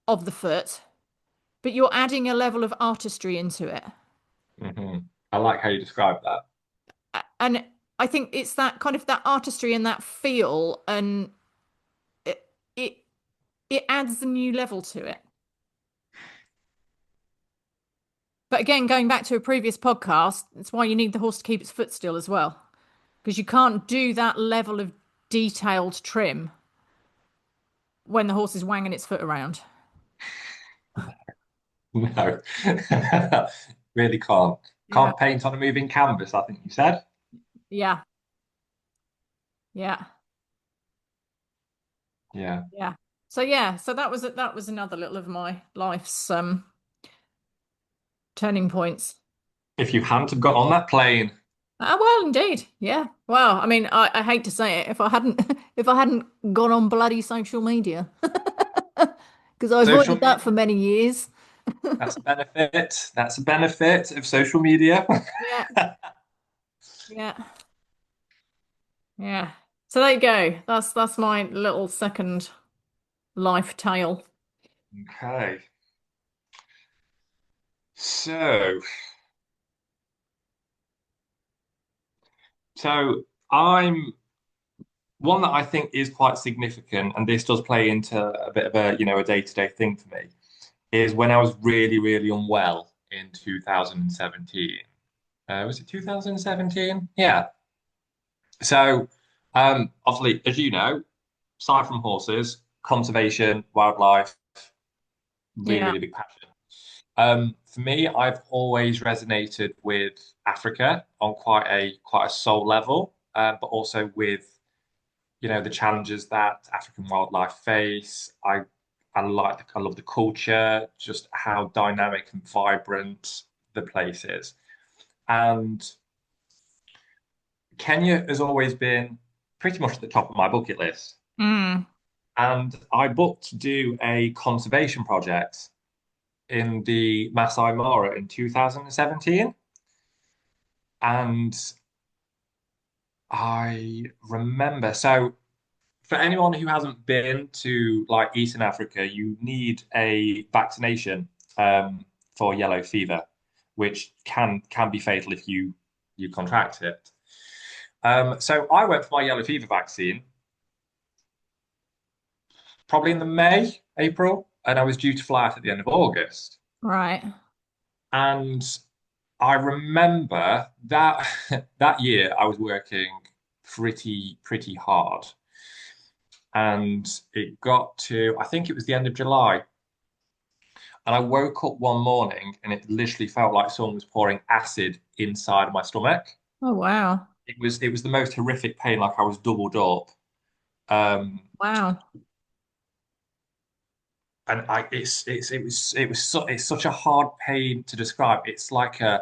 of the foot, but you're adding a level of artistry into it. Hmm. I like how you describe that. And I think it's that kind of that artistry and that feel and it it, it adds a new level to it. But again, going back to a previous podcast, that's why you need the horse to keep its foot still as well. Because you can't do that level of detailed trim when the horse is wanging its foot around. No, really can't. Yeah. Can't paint on a moving canvas, I think you said. Yeah. Yeah. Yeah. Yeah. So yeah, so that was another little of my life's turning points. If you hadn't have got on that plane, Ah, well, indeed, yeah. Well, I mean, I hate to say it, if I hadn't if I hadn't gone on bloody social media, because I social avoided that media, for many years. that's a benefit. That's a benefit of social media. Yeah, yeah, yeah. So there you go. That's my little second life tale. Okay. So, so I'm one that I think is quite significant, and this does play into a bit of a, a day-to-day thing for me, is when I was really, really unwell in 2017. Was it 2017? Yeah. So, obviously, as you know, aside from horses, conservation, wildlife, really, Yeah, really big passion. For me, I've always resonated with Africa on quite a soul level, but also with the challenges that African wildlife face. I love the culture, just how dynamic and vibrant the place is. And Kenya has always been pretty much at the top of my bucket list. mm, And I booked to do a conservation project in the Masai Mara in 2017. And I remember, so for anyone who hasn't been to like Eastern Africa, you need a vaccination for yellow fever, which can be fatal if you contract it. So I went for my yellow fever vaccine probably in the May, April, and I was due to fly out at the end of August. right. And I remember that that year I was working pretty hard. And it got to, I think it was the end of July. And I woke up one morning and it literally felt like someone was pouring acid inside of my stomach. Oh wow, It was the most horrific pain, like I was doubled up. Um, wow. and I it's such a hard pain to describe. It's like an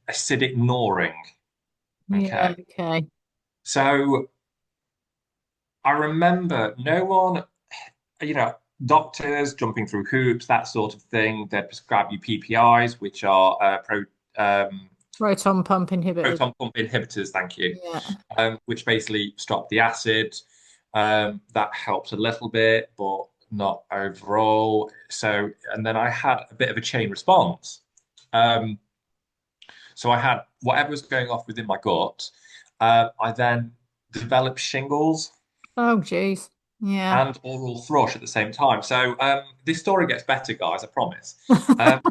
acidic gnawing. Yeah, Okay. okay. So I remember no one, you know, doctors jumping through hoops, that sort of thing. They'd prescribe you PPIs, which are um, Proton pump inhibitors. proton pump inhibitors, thank you, Yeah. which basically stop the acid. That helps a little bit, but not overall. So, and then I had a bit of a chain response. Um, so I had whatever was going off within my gut. I then developed shingles Oh geez. Yeah. and oral thrush at the same time. So this story gets better, guys, I promise. Um,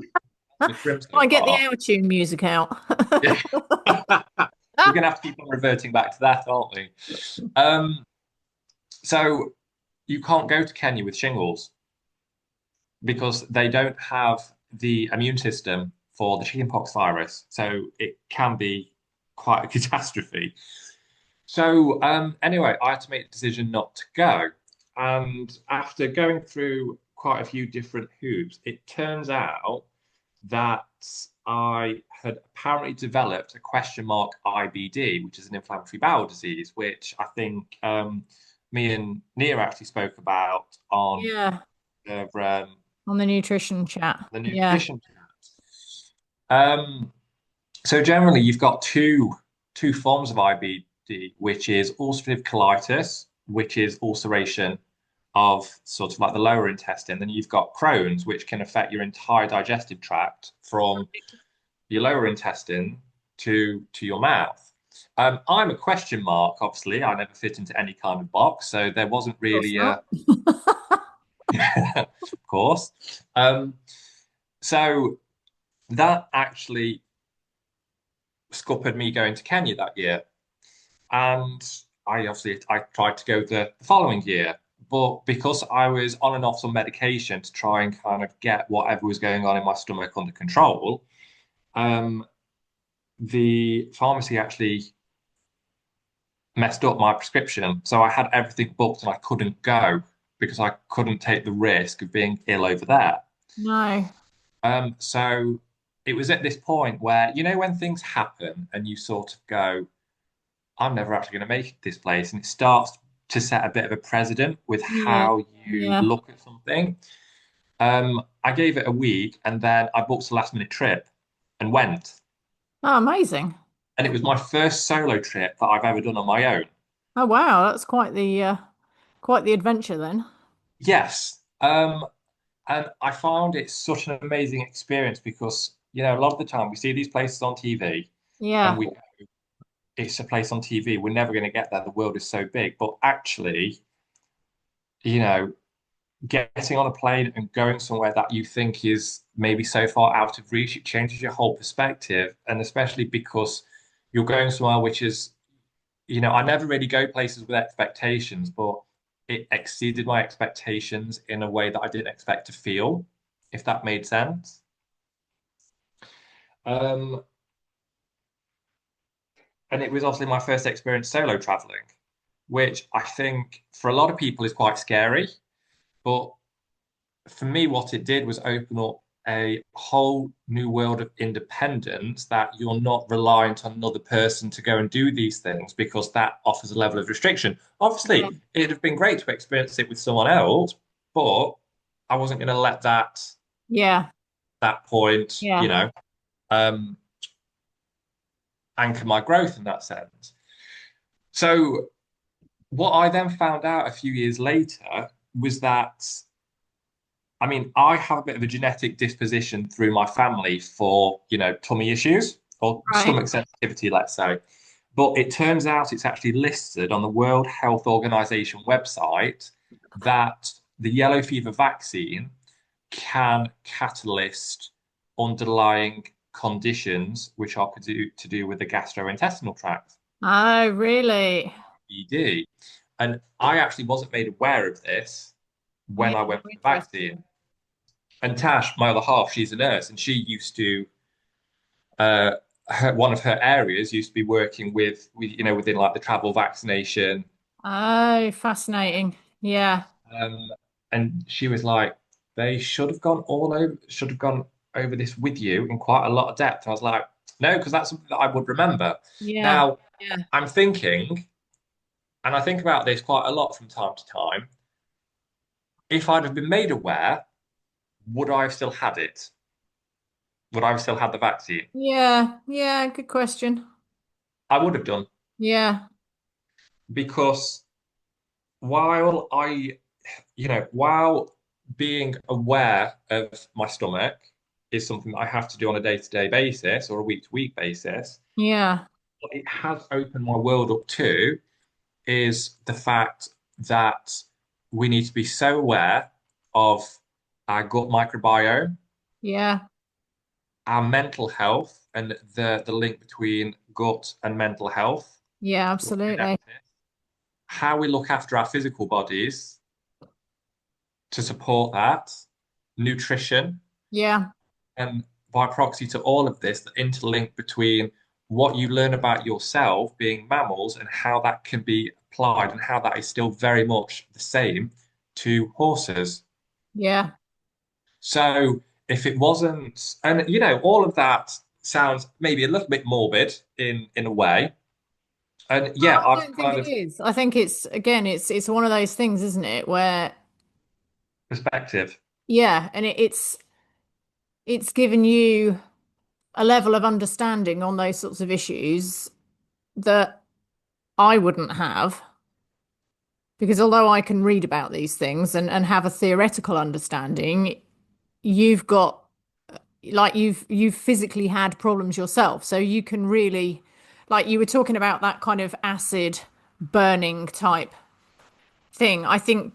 the Grimsby I get the part. out-tune music out. Yeah. We're going to have to keep on reverting back to that, aren't we? Um, so you can't go to Kenya with shingles because they don't have the immune system for the chickenpox virus. So it can be quite a catastrophe. So anyway, I had to make the decision not to go. And after going through quite a few different hoops, it turns out that I had apparently developed a question mark IBD, which is an inflammatory bowel disease, which I think me and Nia actually spoke about on Yeah, the on the nutrition chat. the Yeah. nutrition chat. So generally, you've got two forms of IBD, which is ulcerative colitis, which is ulceration of sort of like the lower intestine. Then you've got Crohn's, which can affect your entire digestive tract from your lower intestine to your mouth. I'm a question mark, obviously. I never fit into any kind of box, so there wasn't Of course really a, not. of course. So that actually scuppered me going to Kenya that year. And I tried to go the following year. But because I was on and off some medication to try and kind of get whatever was going on in my stomach under control, um, the pharmacy actually messed up my prescription. So I had everything booked and I couldn't go. because I couldn't take the risk of being ill over there. No. So it was at this point where, when things happen and you sort of go, I'm never actually going to make it this place. And it starts to set a bit of a precedent with Yeah. how you Yeah. look at something. I gave it a week and then I booked a last minute trip and went. Oh, amazing. And it was my first solo trip that I've ever done on my own. Oh, wow. That's quite the adventure then. Yes. And I found it such an amazing experience because, a lot of the time we see these places on TV and Yeah. it's a place on TV. We're never going to get there. The world is so big. But actually, you know, getting on a plane and going somewhere that you think is maybe so far out of reach, it changes your whole perspective. And especially because you're going somewhere which is, I never really go places with expectations, but it exceeded my expectations in a way that I didn't expect to feel, if that made sense. Um, and it was obviously my first experience solo traveling, which I think for a lot of people is quite scary. But for me, what it did was open up a whole new world of independence that you're not reliant on another person to go and do these things because that offers a level of restriction. Yeah. Obviously, it'd have been great to experience it with someone else, but I wasn't going to let Yeah. that point, Yeah. um, anchor my growth in that sense. So what I then found out a few years later was that I have a bit of a genetic disposition through my family for, tummy issues or Right. stomach sensitivity, let's say. But it turns out it's actually listed on the World Health Organization website that the yellow fever vaccine can catalyst underlying conditions which are to do with the gastrointestinal tract, Oh, really? ED. And I actually wasn't made aware of this Yeah. when I went for the vaccine. Interesting. And Tash, my other half, she's a nurse, and she used to uh, one of her areas used to be working within like the travel vaccination. Oh, fascinating. Yeah. Um, and she was like, they should have gone over this with you in quite a lot of depth. I was like, no, because that's something that I would remember. Yeah. Now, Yeah. I'm thinking, and I think about this quite a lot from time to time. If I'd have been made aware, would I have still had it? Would I have still had the vaccine? Yeah. Yeah. Good question. I would have done Yeah. because while while being aware of my stomach is something that I have to do on a day-to-day basis or a week-to-week basis, Yeah. what it has opened my world up to is the fact that we need to be so aware of our gut microbiome, Yeah. our mental health, and the link between gut and mental health, Yeah. the Absolutely. connected, how we look after our physical bodies to support that, nutrition, Yeah. and by proxy to all of this, the interlink between what you learn about yourself being mammals and how that can be applied and how that is still very much the same to horses. Yeah. So if it wasn't, and all of that sounds maybe a little bit morbid in a way. And yeah, I I've don't think kind it of is. I think it's again, it's one of those things, isn't it? Where perspective. yeah, and it's given you a level of understanding on those sorts of issues that I wouldn't have. Because although I can read about these things and have a theoretical understanding, you've got like you've physically had problems yourself. So you can really like you were talking about that kind of acid burning type thing. I think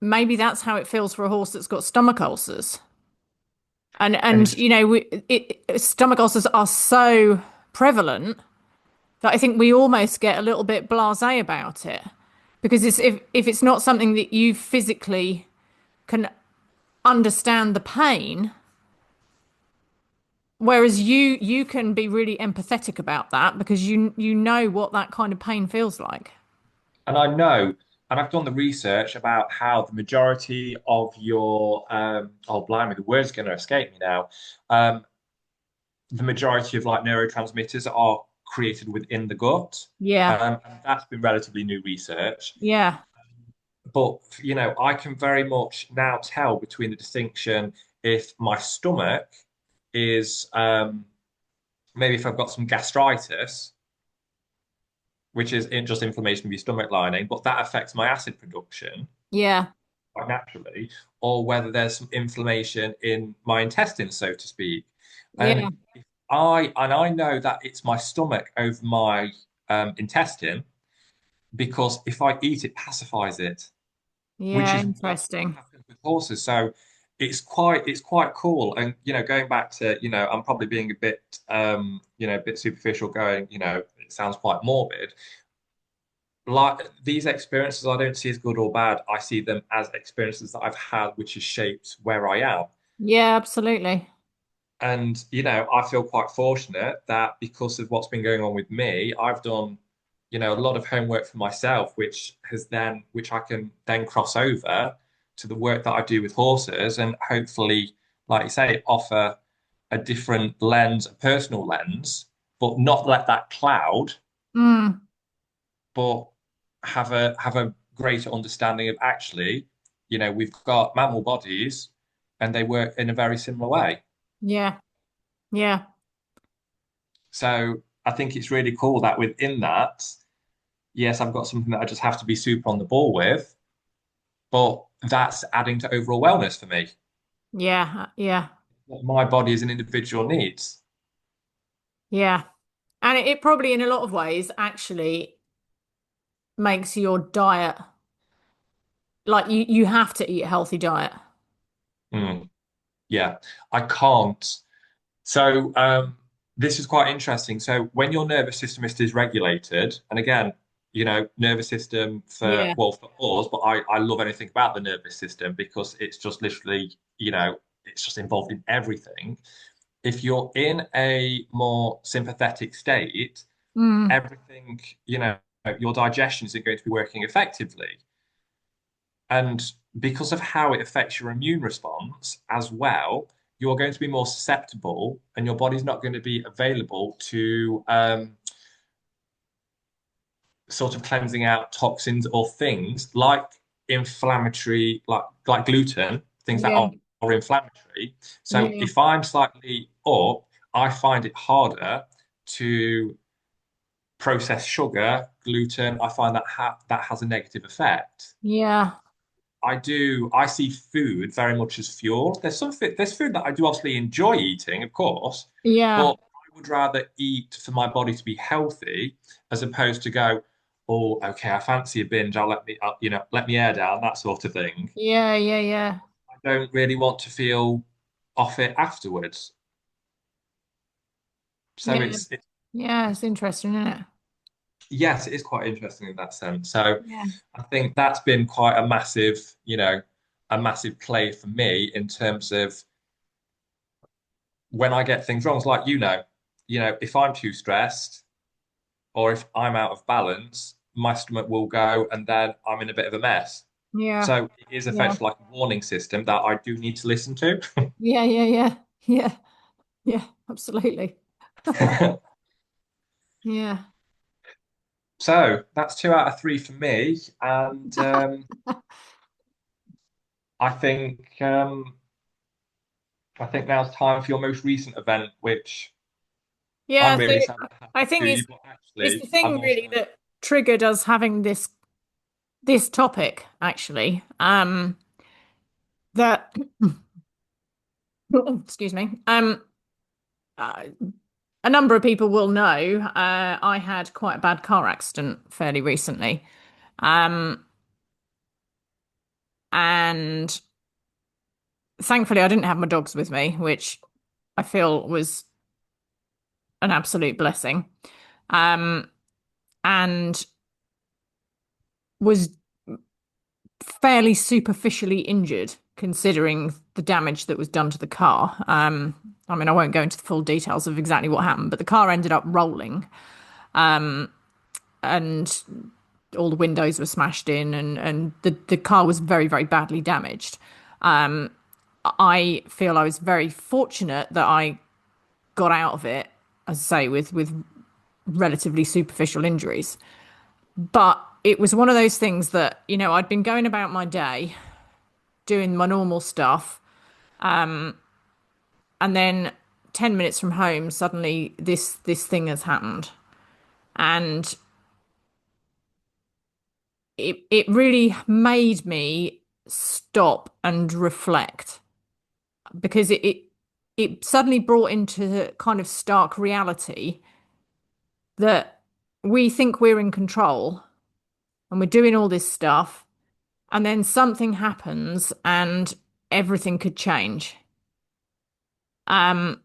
maybe that's how it feels for a horse that's got stomach ulcers. And And it's stomach ulcers are so prevalent that I think we almost get a little bit blasé about it because if it's not something that you physically can understand the pain, whereas you can be really empathetic about that because you know what that kind of pain feels like. and I know and I've done the research about how the majority of your oh blimey, the word's going to escape me now. Um, the majority of like neurotransmitters are created within the gut. Yeah. And that's been relatively new research. Yeah. But I can very much now tell between the distinction if my stomach is maybe if I've got some gastritis, which is just inflammation of your stomach lining, but that affects my acid production Yeah. quite naturally, or whether there's some inflammation in my intestines, so to speak. Yeah. And if I know that it's my stomach over my intestine because if I eat it pacifies it, which Yeah. is what Interesting. happens with horses. So it's quite cool. And going back to I'm probably being a bit a bit superficial. Going it sounds quite morbid. Like these experiences, I don't see as good or bad. I see them as experiences that I've had, which has shaped where I am. Yeah, absolutely. And, I feel quite fortunate that because of what's been going on with me, I've done, a lot of homework for myself, which I can then cross over to the work that I do with horses and hopefully, like you say, offer a different lens, a personal lens, but not let that cloud, Mm. but have a greater understanding of actually, we've got mammal bodies and they work in a very similar way. Yeah. Yeah. So I think it's really cool that within that, yes, I've got something that I just have to be super on the ball with, but that's adding to overall wellness for me. Yeah. Yeah. What my body as an individual needs. Yeah. And it probably in a lot of ways actually makes your diet like you have to eat a healthy diet. Mm, yeah, I can't. So this is quite interesting. So when your nervous system is dysregulated, and again, nervous system for Yeah. well for us, but I love anything about the nervous system because it's just literally, it's just involved in everything. If you're in a more sympathetic state, Mm. everything, your digestion isn't going to be working effectively. And because of how it affects your immune response as well, you're going to be more susceptible and your body's not going to be available to sort of cleansing out toxins or things like inflammatory, like gluten, things that Yeah. are inflammatory. So Yeah. if I'm slightly up, I find it harder to process sugar, gluten. I find that has a negative effect. Yeah. I see food very much as fuel. There's food that I do obviously enjoy eating, of course, Yeah. but I would rather eat for my body to be healthy as opposed to go, oh, okay, I fancy a binge. Let me air down, that sort of thing. Yeah. Yeah. Yeah. I don't really want to feel off it afterwards. So Yeah. it's Yeah. It's interesting, isn't it? yes, it is quite interesting in that sense. So Yeah. I think that's been quite a massive play for me in terms of when I get things wrong. It's like, if I'm too stressed or if I'm out of balance, my stomach will go and then I'm in a bit of a mess. Yeah. So it is Yeah. effectively like a warning system that I do need to listen to. Yeah. Yeah. Yeah. Yeah. Yeah. Absolutely. Yeah. So that's 2 out of 3 for me. And I think I think now's time for your most recent event, which I'm Yeah. So really sad to have I to think do, but it's the actually I'm thing also really that triggered us having this topic actually. That excuse me. Uh, a number of people will know I had quite a bad car accident fairly recently. Um, and thankfully I didn't have my dogs with me, which I feel was an absolute blessing. Um, and was fairly superficially injured considering the damage that was done to the car. I mean, I won't go into the full details of exactly what happened, but the car ended up rolling. And all the windows were smashed in, and the car was very, very badly damaged. I feel I was very fortunate that I got out of it, as I say, with relatively superficial injuries. But it was one of those things that, I'd been going about my day, doing my normal stuff, and then 10 minutes from home, suddenly this thing has happened. And it really made me stop and reflect because it suddenly brought into kind of stark reality that we think we're in control and we're doing all this stuff, and then something happens and everything could change. Um,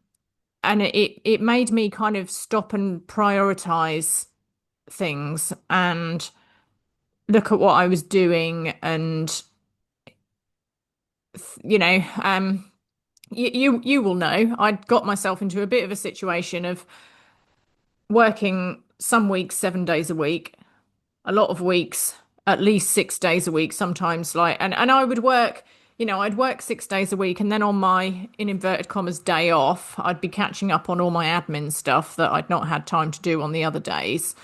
and it made me kind of stop and prioritize things and look at what I was doing, and you know, you will know I'd got myself into a bit of a situation of working some weeks 7 days a week, a lot of weeks at least 6 days a week, sometimes and I would work, I'd work 6 days a week, and then on my, in inverted commas, day off, I'd be catching up on all my admin stuff that I'd not had time to do on the other days.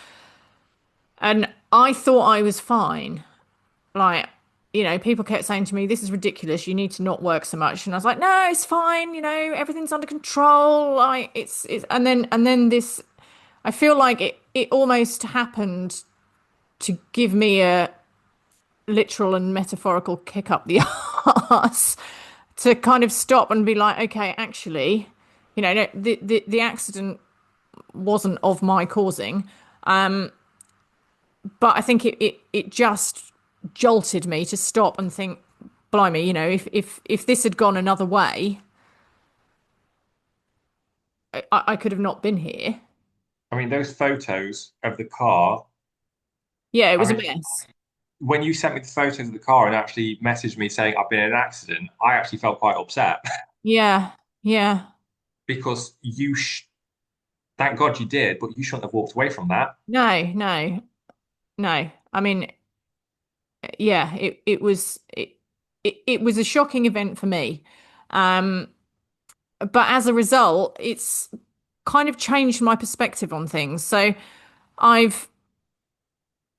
And I thought I was fine. Like, people kept saying to me, "This is ridiculous. You need to not work so much." And I was like, "No, it's fine. Everything's under control." Like and then this, I feel like it almost happened to give me a literal and metaphorical kick up the arse to kind of stop and be like, okay, actually, no, the accident wasn't of my causing. But I think it just jolted me to stop and think, blimey, if this had gone another way, I could have not been here. I mean, those photos of the car, Yeah, it I was a mean, mess. when you sent me the photos of the car and actually messaged me saying I've been in an accident, I actually felt quite upset Yeah, yeah. because thank God you did, but you shouldn't have walked away from that. No, no, no. I mean, yeah, it was a shocking event for me. Um, but as a result, it's kind of changed my perspective on things. So I've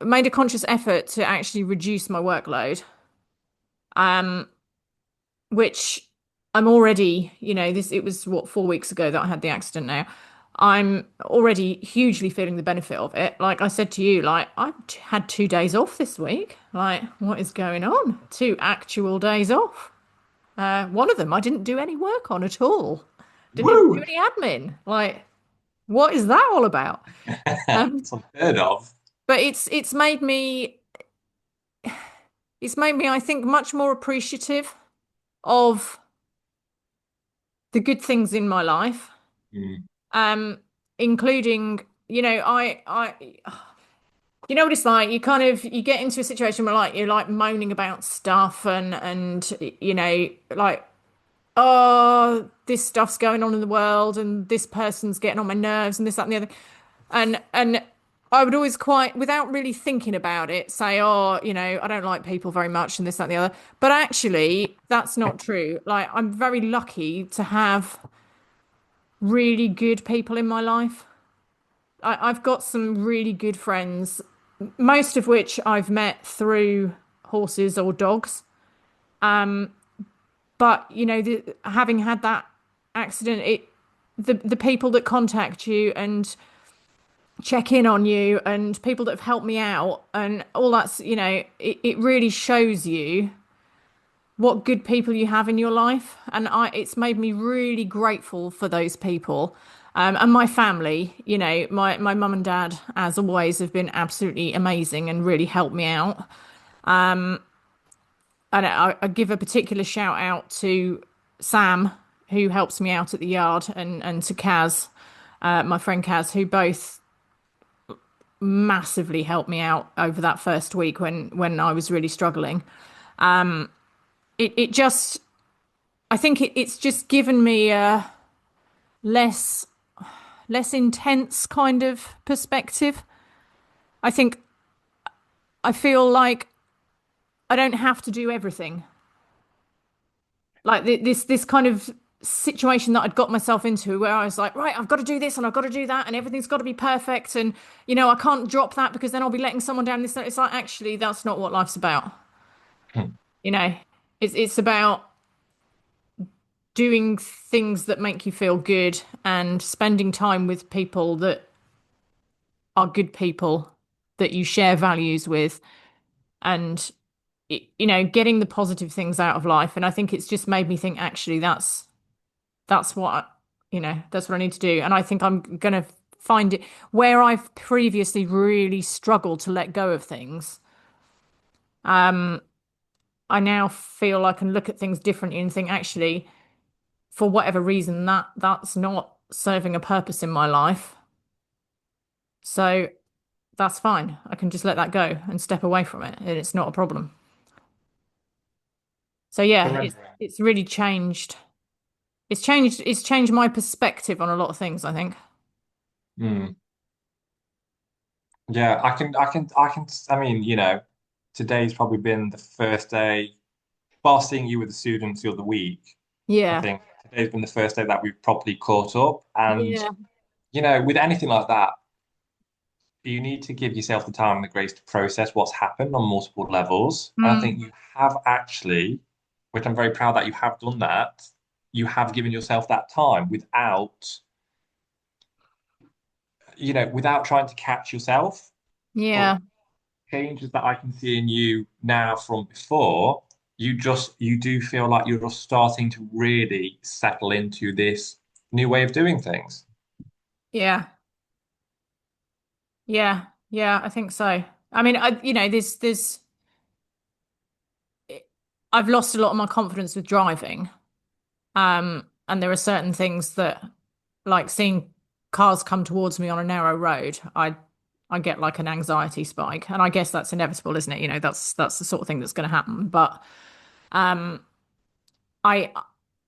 made a conscious effort to actually reduce my workload, um, which I'm already, it was what, 4 weeks ago that I had the accident now. I'm already hugely feeling the benefit of it. Like I said to you, like I had 2 days off this week. Like, what is going on? 2 actual days off. One of them I didn't do any work on at all. Didn't even do Woo! any admin. Like, what is that all about? Um, It's unheard of. but it's made me, I think, much more appreciative of the good things in my life, Mm. um, including, what it's like. You kind of you get into a situation where like you're like moaning about stuff and like, oh, this stuff's going on in the world and this person's getting on my nerves and this, that, and the other. And I would always quite, without really thinking about it, say, oh, I don't like people very much and this, that, and the other. But actually, that's not true. Like, I'm very lucky to have really good people in my life. I've got some really good friends, most of which I've met through horses or dogs. But having had that accident, the people that contact you and check in on you and people that have helped me out and all that's, it really shows you what good people you have in your life. And it's made me really grateful for those people. And my family, my mum and dad, as always, have been absolutely amazing and really helped me out. And I give a particular shout out to Sam, who helps me out at the yard, and to Kaz, my friend Kaz, who both massively helped me out over that first week when I was really struggling. It just, I think it's just given me a less intense kind of perspective. I think I feel like I don't have to do everything. Like this kind of situation that I'd got myself into where I was like, right, I've got to do this and I've got to do that and everything's got to be perfect and I can't drop that because then I'll be letting someone down. This It's like actually that's not what life's about. Hmm. You know, it's about doing things that make you feel good and spending time with people that are good people that you share values with and getting the positive things out of life. And I think it's just made me think actually that's what that's what I need to do. And I think I'm gonna find it where I've previously really struggled to let go of things. Um, I now feel I can look at things differently and think actually, for whatever reason, that's not serving a purpose in my life. So that's fine. I can just let that go and step away from it, and it's not a problem. So yeah, Surrendering. it's really changed. It's changed my perspective on a lot of things, I think. Hmm. Yeah, I mean, today's probably been the first day, while seeing you with the students the other week, I Yeah. think today's been the first day that we've properly caught up. And, Yeah. with anything like that, you need to give yourself the time and the grace to process what's happened on multiple levels. And I think Mm. you have actually, which I'm very proud that you have done that, you have given yourself that time without trying to catch yourself. But Yeah. changes that I can see in you now from before, you do feel like you're just starting to really settle into this new way of doing things. Yeah. Yeah. Yeah, I think so. I mean, there's I've lost a lot of my confidence with driving. And there are certain things that, like seeing cars come towards me on a narrow road, I get like an anxiety spike. And I guess that's inevitable, isn't it? That's the sort of thing that's going to happen. But um, I,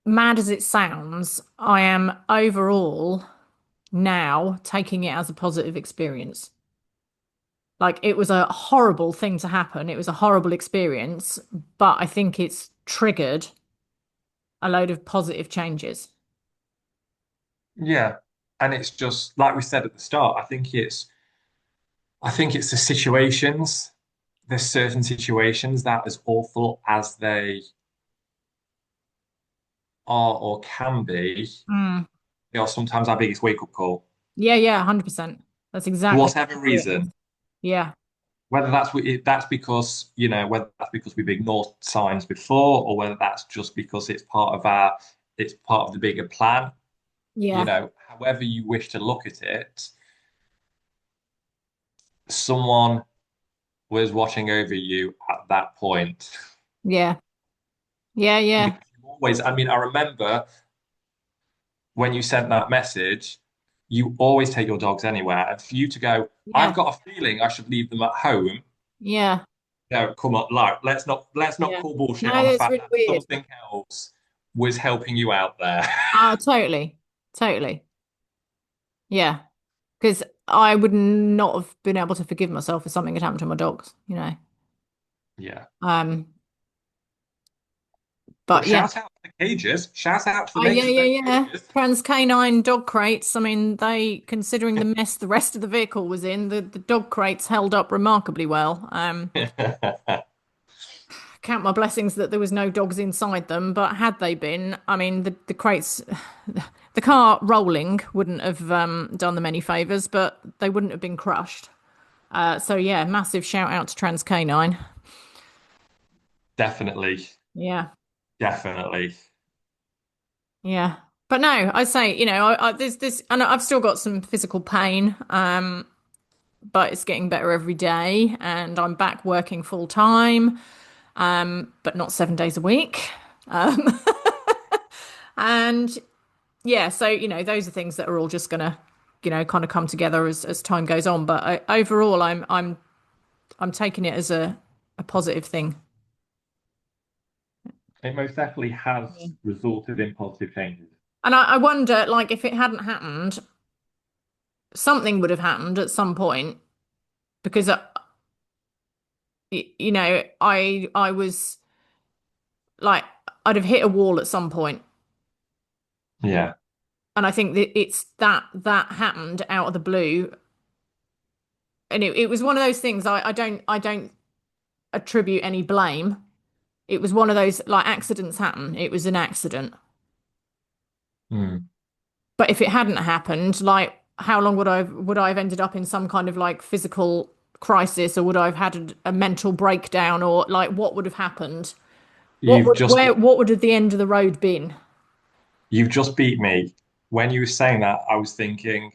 mad as it sounds, I am overall now taking it as a positive experience. Like it was a horrible thing to happen. It was a horrible experience, but I think it's triggered a load of positive changes. Yeah. And it's just like we said at the start, I think it's the situations. There's certain situations that, as awful as they are or can be, Mm. they are sometimes our biggest wake-up call. Yeah, yeah, 100%. That's For exactly whatever what it is. reason. Yeah, Whether that's because we've ignored signs before, or whether that's just because it's part of the bigger plan. yeah, However you wish to look at it, someone was watching over you at that point. yeah, yeah, yeah, Because you always, I mean, I remember when you sent that message, you always take your dogs anywhere. And for you to go, yeah, I've got a feeling I should leave them at home. yeah, No, come on, like let's not yeah. call bullshit No, on the that's fact really that weird. something else was helping you out there. Oh, totally, totally. Yeah, because I would not have been able to forgive myself if something had happened to my dogs. Yeah. Um, But but yeah. shout out to the cages. Shout out for Oh, yeah, making yeah, those yeah. cages. Trans canine dog crates. I mean, considering the mess the rest of the vehicle was in, the dog crates held up remarkably well. Count my blessings that there was no dogs inside them, but had they been, I mean, the crates, the car rolling wouldn't have done them any favors, but they wouldn't have been crushed. So yeah, massive shout out to Trans Canine. Definitely. Yeah, Definitely. yeah. But no, I say, and I've still got some physical pain, but it's getting better every day, and I'm back working full time, but not 7 days a week. Um, and yeah, so those are things that are all just gonna, kind of come together as time goes on. But overall, I'm taking it as a positive thing. It most definitely Yeah. has resulted in positive changes. And I wonder, like, if it hadn't happened, something would have happened at some point because you know, I was like, I'd have hit a wall at some point. Yeah. And I think that it's that happened out of the blue. And it was one of those things I don't attribute any blame. It was one of those like accidents happen. It was an accident. Mm. But if it hadn't happened, like how long would I have ended up in some kind of like physical crisis, or would I have had a mental breakdown, or like what would have happened? You've just What would have the end of the road been? you've just beat me. When you were saying that, I was thinking,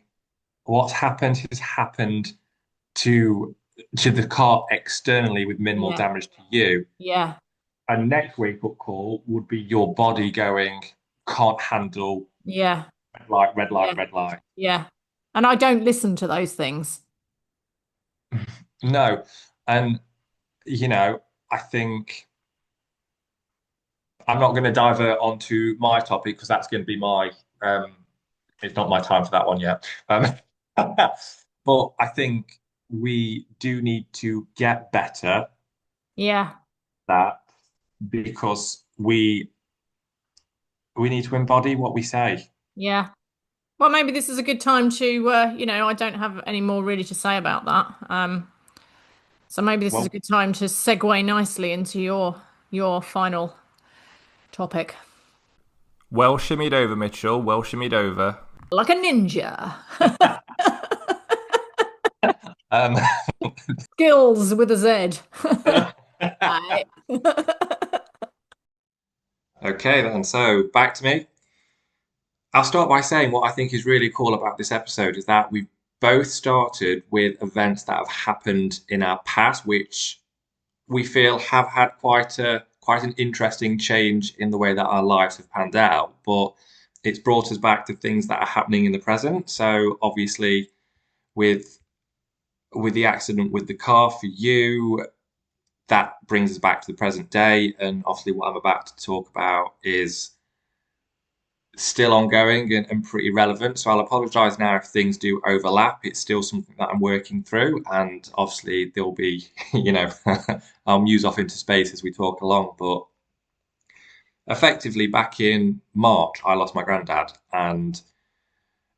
what's happened has happened to to the car externally with minimal Yeah, damage to you. yeah, A next wake-up call would be your body going, can't handle yeah, red light, red light, yeah, red light. yeah. And I don't listen to those things. No. And, I think I'm not going to divert onto my topic because that's going to be um, it's not my time for that one yet. But I think we do need to get better at Yeah, that because we need to embody what we say. yeah. Well, maybe this is a good time to, I don't have any more really to say about that. So maybe this is a Well, good time to segue nicely into your final topic. Well shimmied over, Mitchell. Well shimmied over. Like a ninja. um, Skills with a Z. Right. okay, then. So back to me. I'll start by saying what I think is really cool about this episode is that we've both started with events that have happened in our past, which we feel have had quite an interesting change in the way that our lives have panned out. But it's brought us back to things that are happening in the present. So obviously, with the accident with the car for you, that brings us back to the present day. And obviously, what I'm about to talk about is still ongoing and pretty relevant. So I'll apologise now if things do overlap. It's still something that I'm working through, and obviously there'll be, I'll muse off into space as we talk along. But effectively, back in March, I lost my granddad, and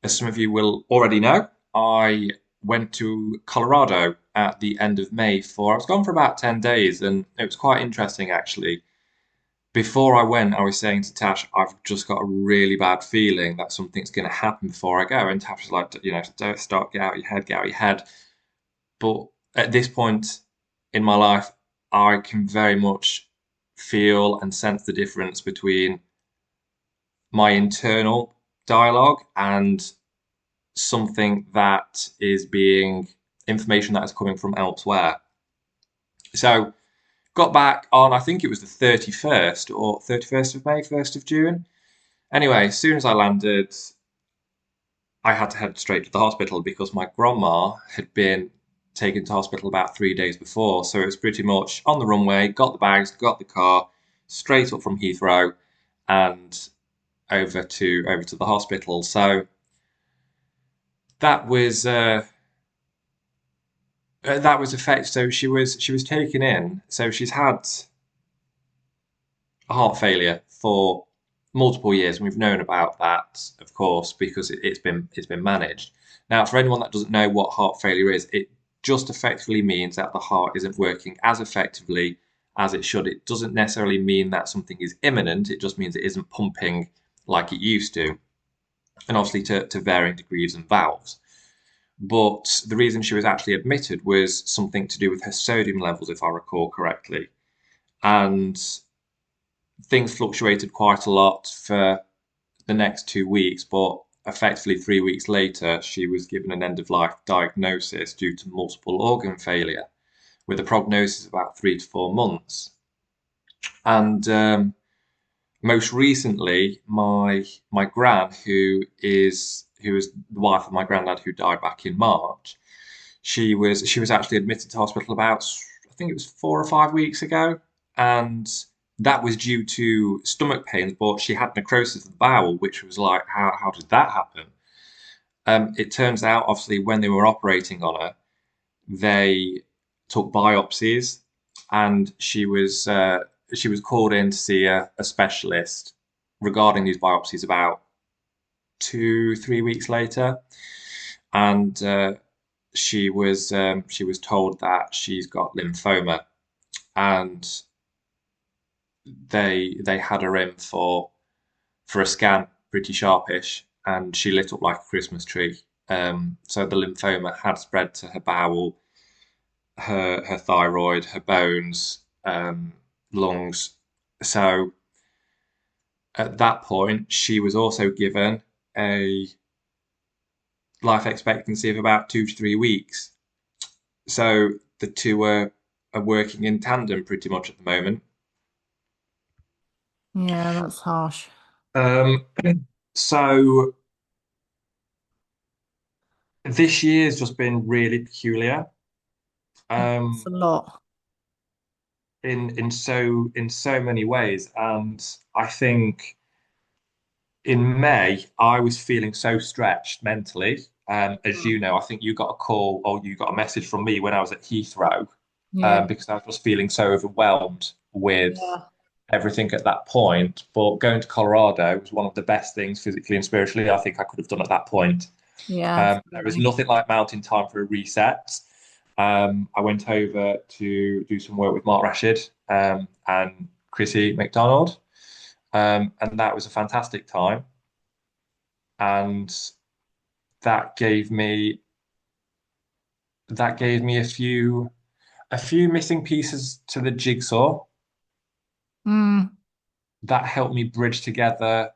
as some of you will already know, I went to Colorado at the end of May I was gone for about 10 days, and it was quite interesting actually. Before I went, I was saying to Tash, I've just got a really bad feeling that something's going to happen before I go. And Tash was like, don't start, get out your head, get out your head. But at this point in my life, I can very much feel and sense the difference between my internal dialogue and something that is being information that is coming from elsewhere. So got back on, I think it was the 31st or 31st of May, 1st of June. Anyway, as soon as I landed, I had to head straight to the hospital because my grandma had been taken to hospital about 3 days before. So it was pretty much on the runway, got the bags, got the car, straight up from Heathrow and over to the hospital. So that was effect. So she was taken in. So she's had a heart failure for multiple years, and we've known about that, of course, because it's been managed. Now, for anyone that doesn't know what heart failure is, it just effectively means that the heart isn't working as effectively as it should. It doesn't necessarily mean that something is imminent. It just means it isn't pumping like it used to, and obviously to varying degrees and valves. But the reason she was actually admitted was something to do with her sodium levels, if I recall correctly. And things fluctuated quite a lot for the next 2 weeks, but effectively 3 weeks later, she was given an end of life diagnosis due to multiple organ failure, with a prognosis of about 3 to 4 months. And most recently, my gran, who is the wife of my granddad who died back in March, she was actually admitted to hospital about, I think it was 4 or 5 weeks ago, and that was due to stomach pains, but she had necrosis of the bowel, which was like, how did that happen? It turns out, obviously, when they were operating on her, they took biopsies and she was called in to see a specialist regarding these biopsies about 3 weeks later, and she was told that she's got lymphoma, and they had her in for a scan, pretty sharpish, and she lit up like a Christmas tree. So the lymphoma had spread to her bowel, her thyroid, her bones, lungs. So at that point, she was also given a life expectancy of about 2 to 3 weeks. So the two are working in tandem pretty much at the moment. Yeah, that's harsh. Um, so this year's just been really peculiar. It's Um, a lot. in so many ways, and I think in May I was feeling so stretched mentally. As Mm. you know, I think you got a call or you got a message from me when I was at Heathrow, Yeah, because I was just feeling so overwhelmed with yeah, everything at that point. But going to Colorado was one of the best things physically and spiritually I think I could have done at that point. yeah, There was absolutely. nothing like mountain time for a reset. I went over to do some work with Mark Rashid and Chrissy McDonald, and that was a fantastic time. And that gave me that gave me a few missing pieces to the jigsaw Mm, that helped me bridge together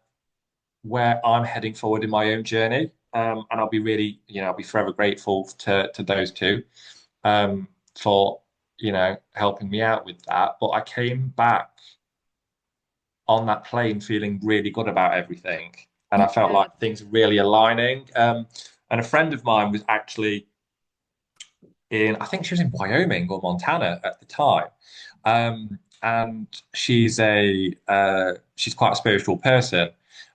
where I'm heading forward in my own journey. And I'll be really, I'll be forever grateful to those two um, for, helping me out with that. But I came back on that plane feeling really good about everything. And I felt yeah. like things were really aligning. And a friend of mine was actually I think she was in Wyoming or Montana at the time. And she's quite a spiritual person.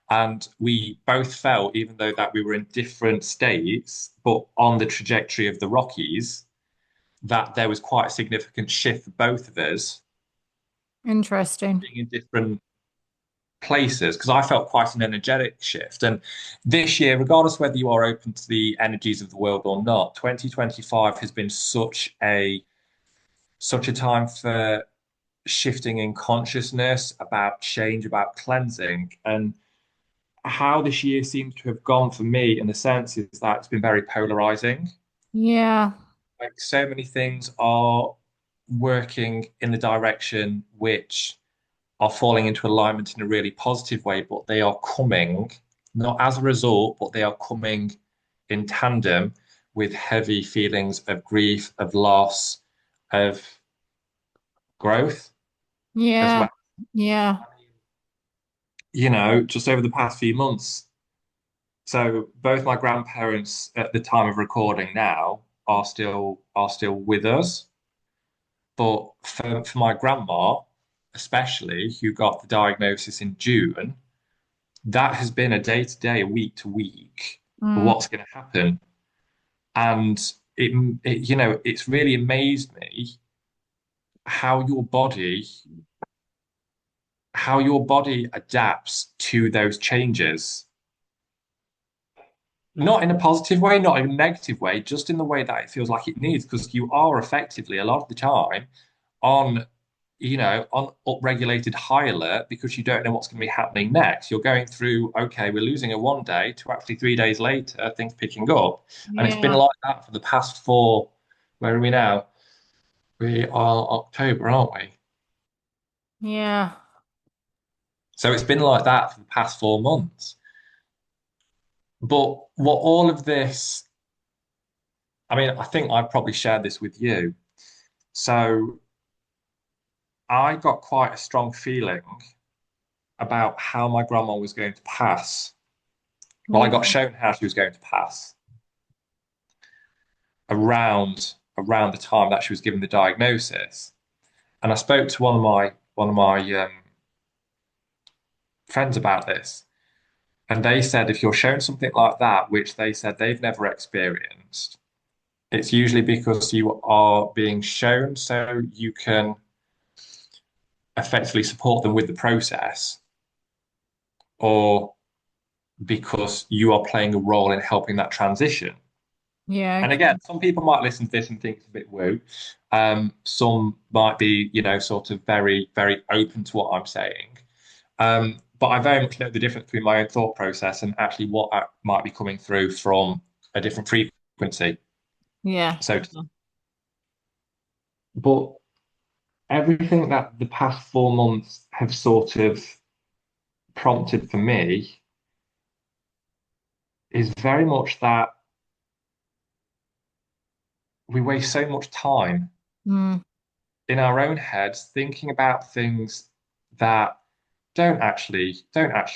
And we both felt, even though that we were in different states, but on the trajectory of the Rockies, that there was quite a significant shift for both of us Interesting. being in different places because I felt quite an energetic shift. And this year, regardless whether you are open to the energies of the world or not, 2025 has been such a time for shifting in consciousness, about change, about cleansing. And how this year seems to have gone for me in the sense is that it's been very polarizing. Yeah, Like so many things are working in the direction which are falling into alignment in a really positive way, but they are coming not as a result, but they are coming in tandem with heavy feelings of grief, of loss, of growth as yeah, well. yeah. Just over the past few months. So both my grandparents at the time of recording now are still with us. But for my grandma, especially, who got the diagnosis in June, that has been a day to day, a week to week, Mm, what's going to happen. And it's really amazed me how your body, how your body adapts to those changes. Not in a positive way, not in a negative way, just in the way that it feels like it needs, because you are effectively a lot of the time on on upregulated high alert because you don't know what's going to be happening next. You're going through, okay, we're losing it one day to actually 3 days later, things picking up. And it's been yeah, like that for the past where are we now? We are October, aren't we? yeah, So it's been like that for the past 4 months. But what all of this, I mean, I think I've probably shared this with you. So I got quite a strong feeling about how my grandma was going to pass. Well, I got yeah. shown how she was going to pass around the time that she was given the diagnosis. And I spoke to one of my friends about this, and they said if you're shown something like that, which they said they've never experienced, it's usually because you are being shown so you can effectively support them with the process, or because you are playing a role in helping that transition. Yeah. And Okay. again, some people might listen to this and think it's a bit woo. Some might be, sort of very, very open to what I'm saying. But I very much know the difference between my own thought process and actually what might be coming through from a different frequency. Yeah. So, but everything that the past 4 months have sort of prompted for me is very much that we waste so much time Mm, in our own heads thinking about things that don't actually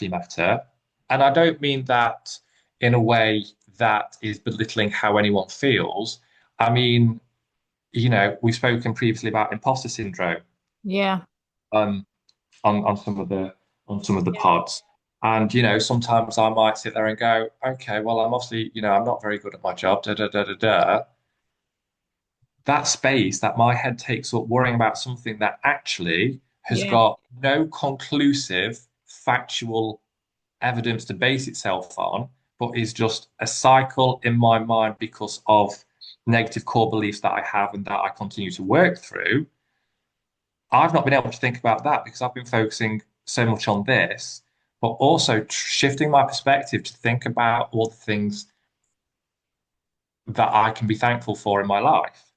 matter. And I don't mean that in a way that is belittling how anyone feels. I mean, we've spoken previously about imposter syndrome yeah. um, on some of the pods. And sometimes I might sit there and go, okay, well, I'm obviously, I'm not very good at my job, da da da da da. That space that my head takes up worrying about something that actually has Yeah. got no conclusive factual evidence to base itself on, but is just a cycle in my mind because of negative core beliefs that I have and that I continue to work through. I've not been able to think about that because I've been focusing so much on this, but also shifting my perspective to think about all the things that I can be thankful for in my life.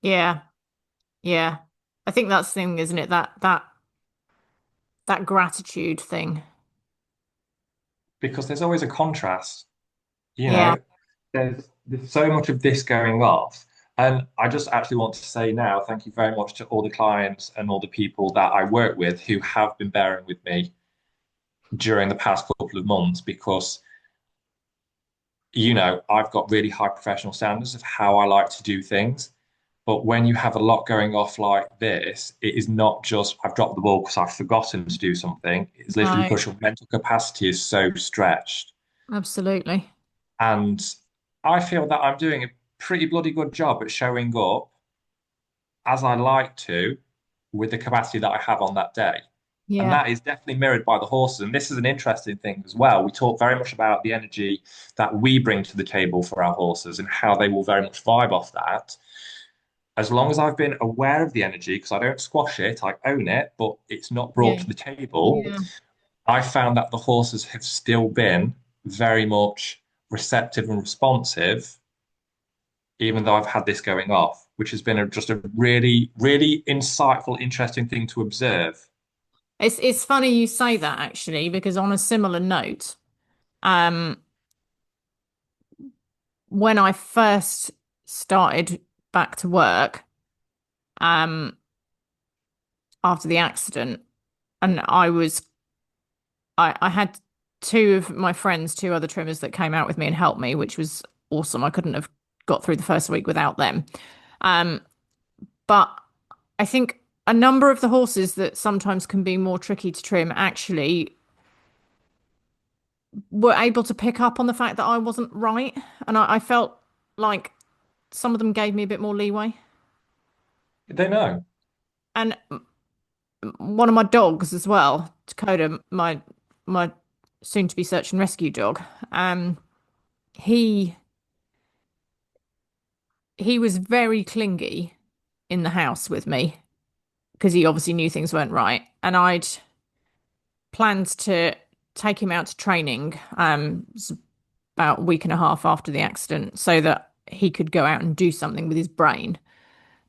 Yeah. Yeah. I think that's the thing, isn't it? That gratitude thing. Because there's always a contrast, you Yeah. know, there's so much of this going off. And I just actually want to say now, thank you very much to all the clients and all the people that I work with who have been bearing with me during the past couple of months because, I've got really high professional standards of how I like to do things. But when you have a lot going off like this, it is not just I've dropped the ball because I've forgotten to do something. It's literally No, because your mental capacity is so stretched. absolutely. And I feel that I'm doing a pretty bloody good job at showing up as I like to with the capacity that I have on that day. And Yeah. that is definitely mirrored by the horses. And this is an interesting thing as well. We talk very much about the energy that we bring to the table for our horses and how they will very much vibe off that. As long as I've been aware of the energy, because I don't squash it, I own it, but it's not brought Yeah. to the table, Yeah. I found that the horses have still been very much receptive and responsive even though I've had this going off, which has been just a really, really insightful, interesting thing to observe. It's funny you say that actually, because on a similar note, um, when I first started back to work, um, after the accident, and I had two of my friends, two other trimmers that came out with me and helped me, which was awesome. I couldn't have got through the first week without them. Um, but I think a number of the horses that sometimes can be more tricky to trim actually were able to pick up on the fact that I wasn't right. And I felt like some of them gave me a bit more leeway. They know. And one of my dogs as well, Dakota, my soon to be search and rescue dog, he he was very clingy in the house with me because he obviously knew things weren't right. And I'd planned to take him out to training about a week and a half after the accident so that he could go out and do something with his brain.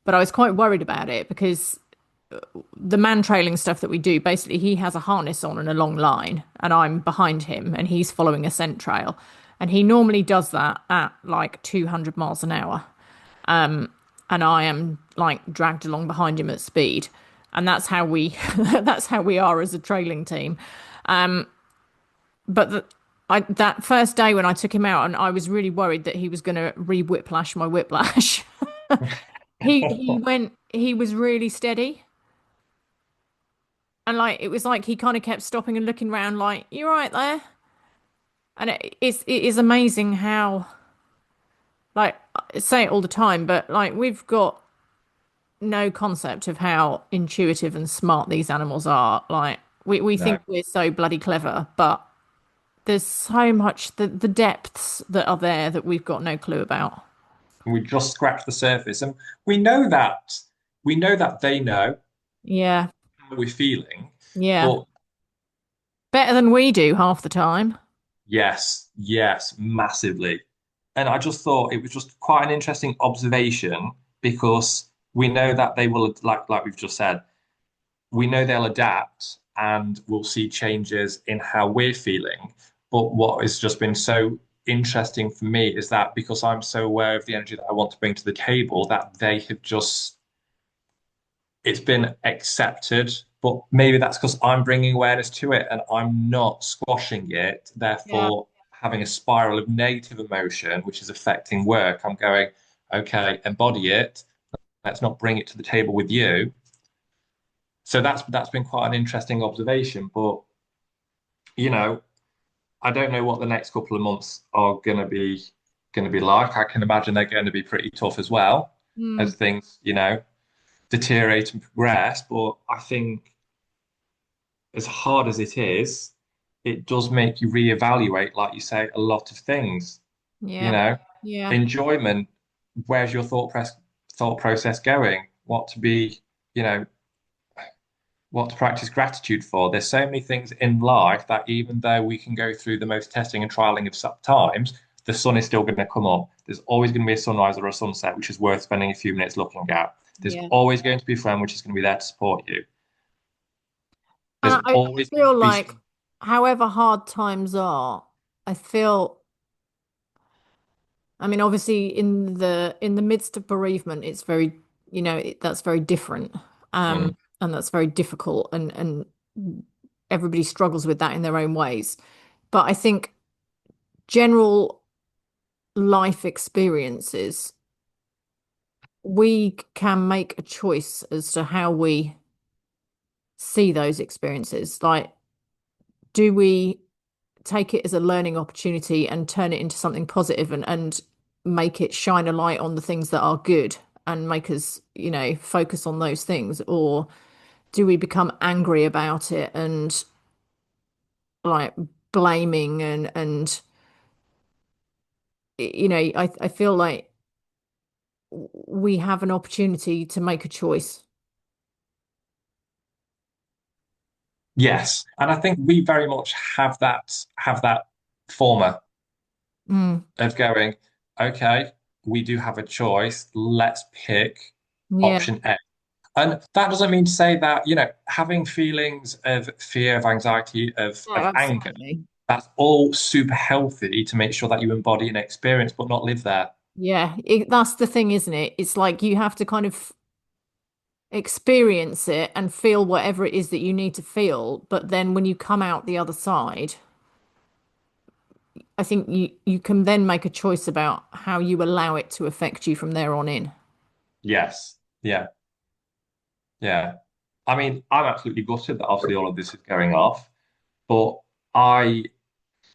But I was quite worried about it because the man trailing stuff that we do, basically, he has a harness on and a long line, and I'm behind him, and he's following a scent trail. And he normally does that at like 200 miles an hour. And I am like dragged along behind him at speed. And that's how we that's how we are as a trailing team. But that first day when I took him out, and I was really worried that he was going to re-whiplash my whiplash. He was really steady. And like it was like he kind of kept stopping and looking around like, "You right there?" And it is amazing how, like, I say it all the time, but like we've got no concept of how intuitive and smart these animals are. Like we No. think we're so bloody clever, but there's so much the depths that are there that we've got no clue about. We just scratch the surface, and we know that we know that they know Yeah, how we're feeling, yeah. but Better than we do half the time. yes, yes, massively. And I just thought it was just quite an interesting observation because we know that they will, like we've just said, we know they'll adapt and we'll see changes in how we're feeling. But what has just been so interesting for me is that because I'm so aware of the energy that I want to bring to the table, that they have just it's been accepted, but maybe that's because I'm bringing awareness to it and I'm not squashing it, Yeah. therefore having a spiral of negative emotion, which is affecting work. I'm going, okay, embody it. Let's not bring it to the table with you. So that's been quite an interesting observation. But you know, I don't know what the next couple of months are going to be like. I can imagine they're going to be pretty tough as well Mm, as things, deteriorate and progress. But I think as hard as it is, it does make you reevaluate, like you say, a lot of things. You yeah. know, Yeah. enjoyment. Where's your thought process going? You know, what to practice gratitude for. There's so many things in life that even though we can go through the most testing and trialing of times, the sun is still going to come up. There's always going to be a sunrise or a sunset, which is worth spending a few minutes looking at. There's Yeah. always going to be a friend which is going to be there to support you. There's And I always going feel to be like however hard times are, I feel I mean, obviously, in the midst of bereavement, it's very, that's very different, Mm, and that's very difficult, and everybody struggles with that in their own ways. But I think general life experiences, we can make a choice as to how we see those experiences. Like, do we take it as a learning opportunity and turn it into something positive and make it shine a light on the things that are good and make us, focus on those things? Or do we become angry about it and like blaming and I feel like we have an opportunity to make a choice. yes, and I think we very much have that former Mm, of going, okay, we do have a choice. Let's pick yeah, option A. And that doesn't mean to say that, having feelings of fear, of anxiety, of, no, of anger, absolutely. that's all super healthy to make sure that you embody an experience, but not live there. Yeah, that's the thing, isn't it? It's like you have to kind of experience it and feel whatever it is that you need to feel. But then when you come out the other side, I think you can then make a choice about how you allow it to affect you from there on in. Yes. Yeah. Yeah. I mean, I'm absolutely gutted that obviously all of this is going off, but I,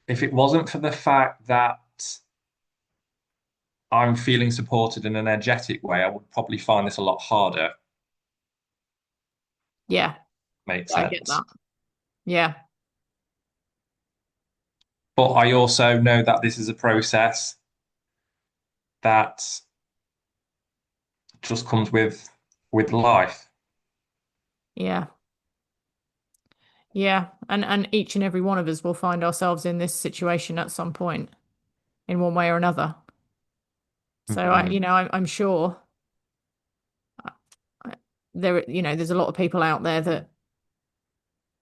if it wasn't for the fact that I'm feeling supported in an energetic way, I would probably find this a lot harder. Yeah, Makes I get sense. that. Yeah, But I also know that this is a process that just comes with life. yeah, yeah. And each and every one of us will find ourselves in this situation at some point in one way or another. So Mm. I'm sure uh, there's a lot of people out there that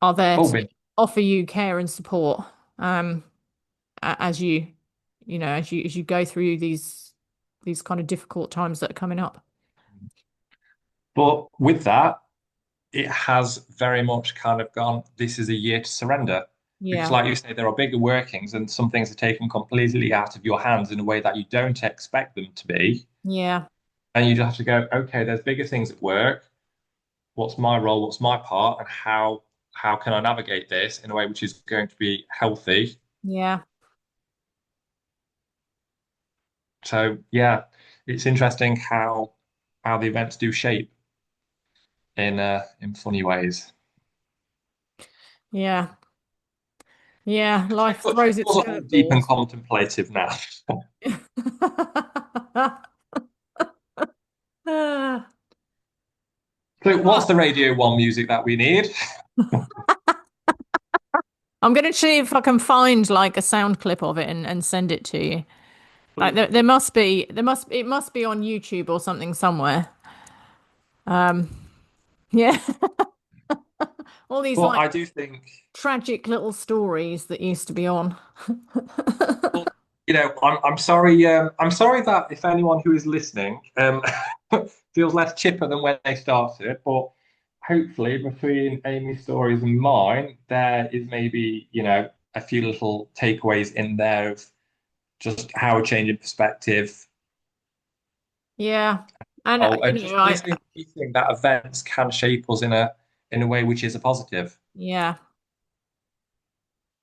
are there Oh, to but offer you care and support um as you go through these kind of difficult times that are coming up. with that, it has very much kind of gone, this is a year to surrender. Because, Yeah, like you say, there are bigger workings and some things are taken completely out of your hands in a way that you don't expect them to be. yeah, And you just have to go, okay, there's bigger things at work. What's my role? What's my part? And how can I navigate this in a way which is going to be healthy? yeah, So yeah, it's interesting how the events do shape. in funny ways. Yeah. Yeah, life But throws its yours are all deep and curveballs. contemplative now. Ah, So, what's well, the Radio 1 music that we need? I'm gonna see if I can find like a sound clip of it and send it to you. Like there must be it must be on YouTube or something somewhere. Um, yeah, all these But like I do think, tragic little stories that used to be on. well, I'm sorry. I'm sorry that if anyone who is listening feels less chipper than when they started, but hopefully between Amy's stories and mine, there is maybe, a few little takeaways in there of just how a change in perspective. Yeah, and Oh, you and know, just basically think that events can shape us in a way which is a positive. yeah,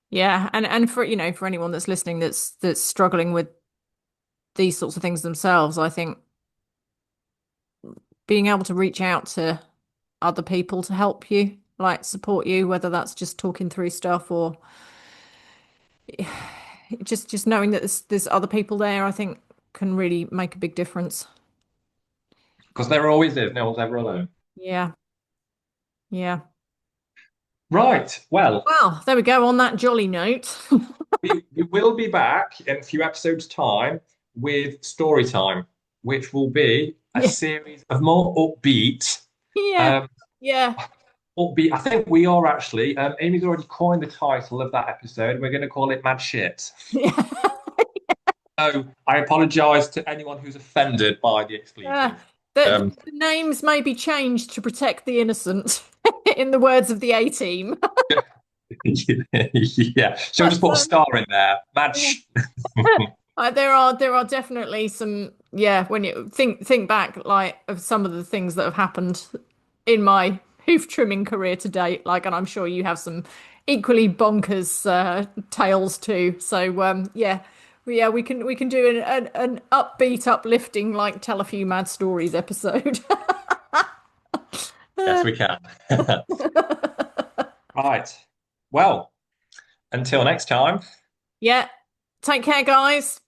yeah, and for for anyone that's listening that's struggling with these sorts of things themselves, I think being able to reach out to other people to help you, like support you, whether that's just talking through stuff or just knowing that there's other people there, I think can really make a big difference. Because there always is, no one's ever alone. Yeah, yeah. Right. Well, Well, there we go on that jolly note. we will be back in a few episodes' time with story time, which will be a Yeah, series of more yeah, um, yeah, upbeat. I think we are actually. Amy's already coined the title of that episode. We're going to call it Mad Shit. yeah. So I apologise to anyone who's offended by the Yeah. expletive. The names may be changed to protect the innocent, in the words of the A team. Yeah. Shall we just But put a star in there? Mad yeah. Sh. There are definitely some, yeah, when you think back like of some of the things that have happened in my hoof trimming career to date, like, and I'm sure you have some equally bonkers tales too. So yeah. Yeah, we can do an upbeat, uplifting, like tell a few mad stories episode. Yes, we can. Right. Well, until next time. Yeah. Take care, guys.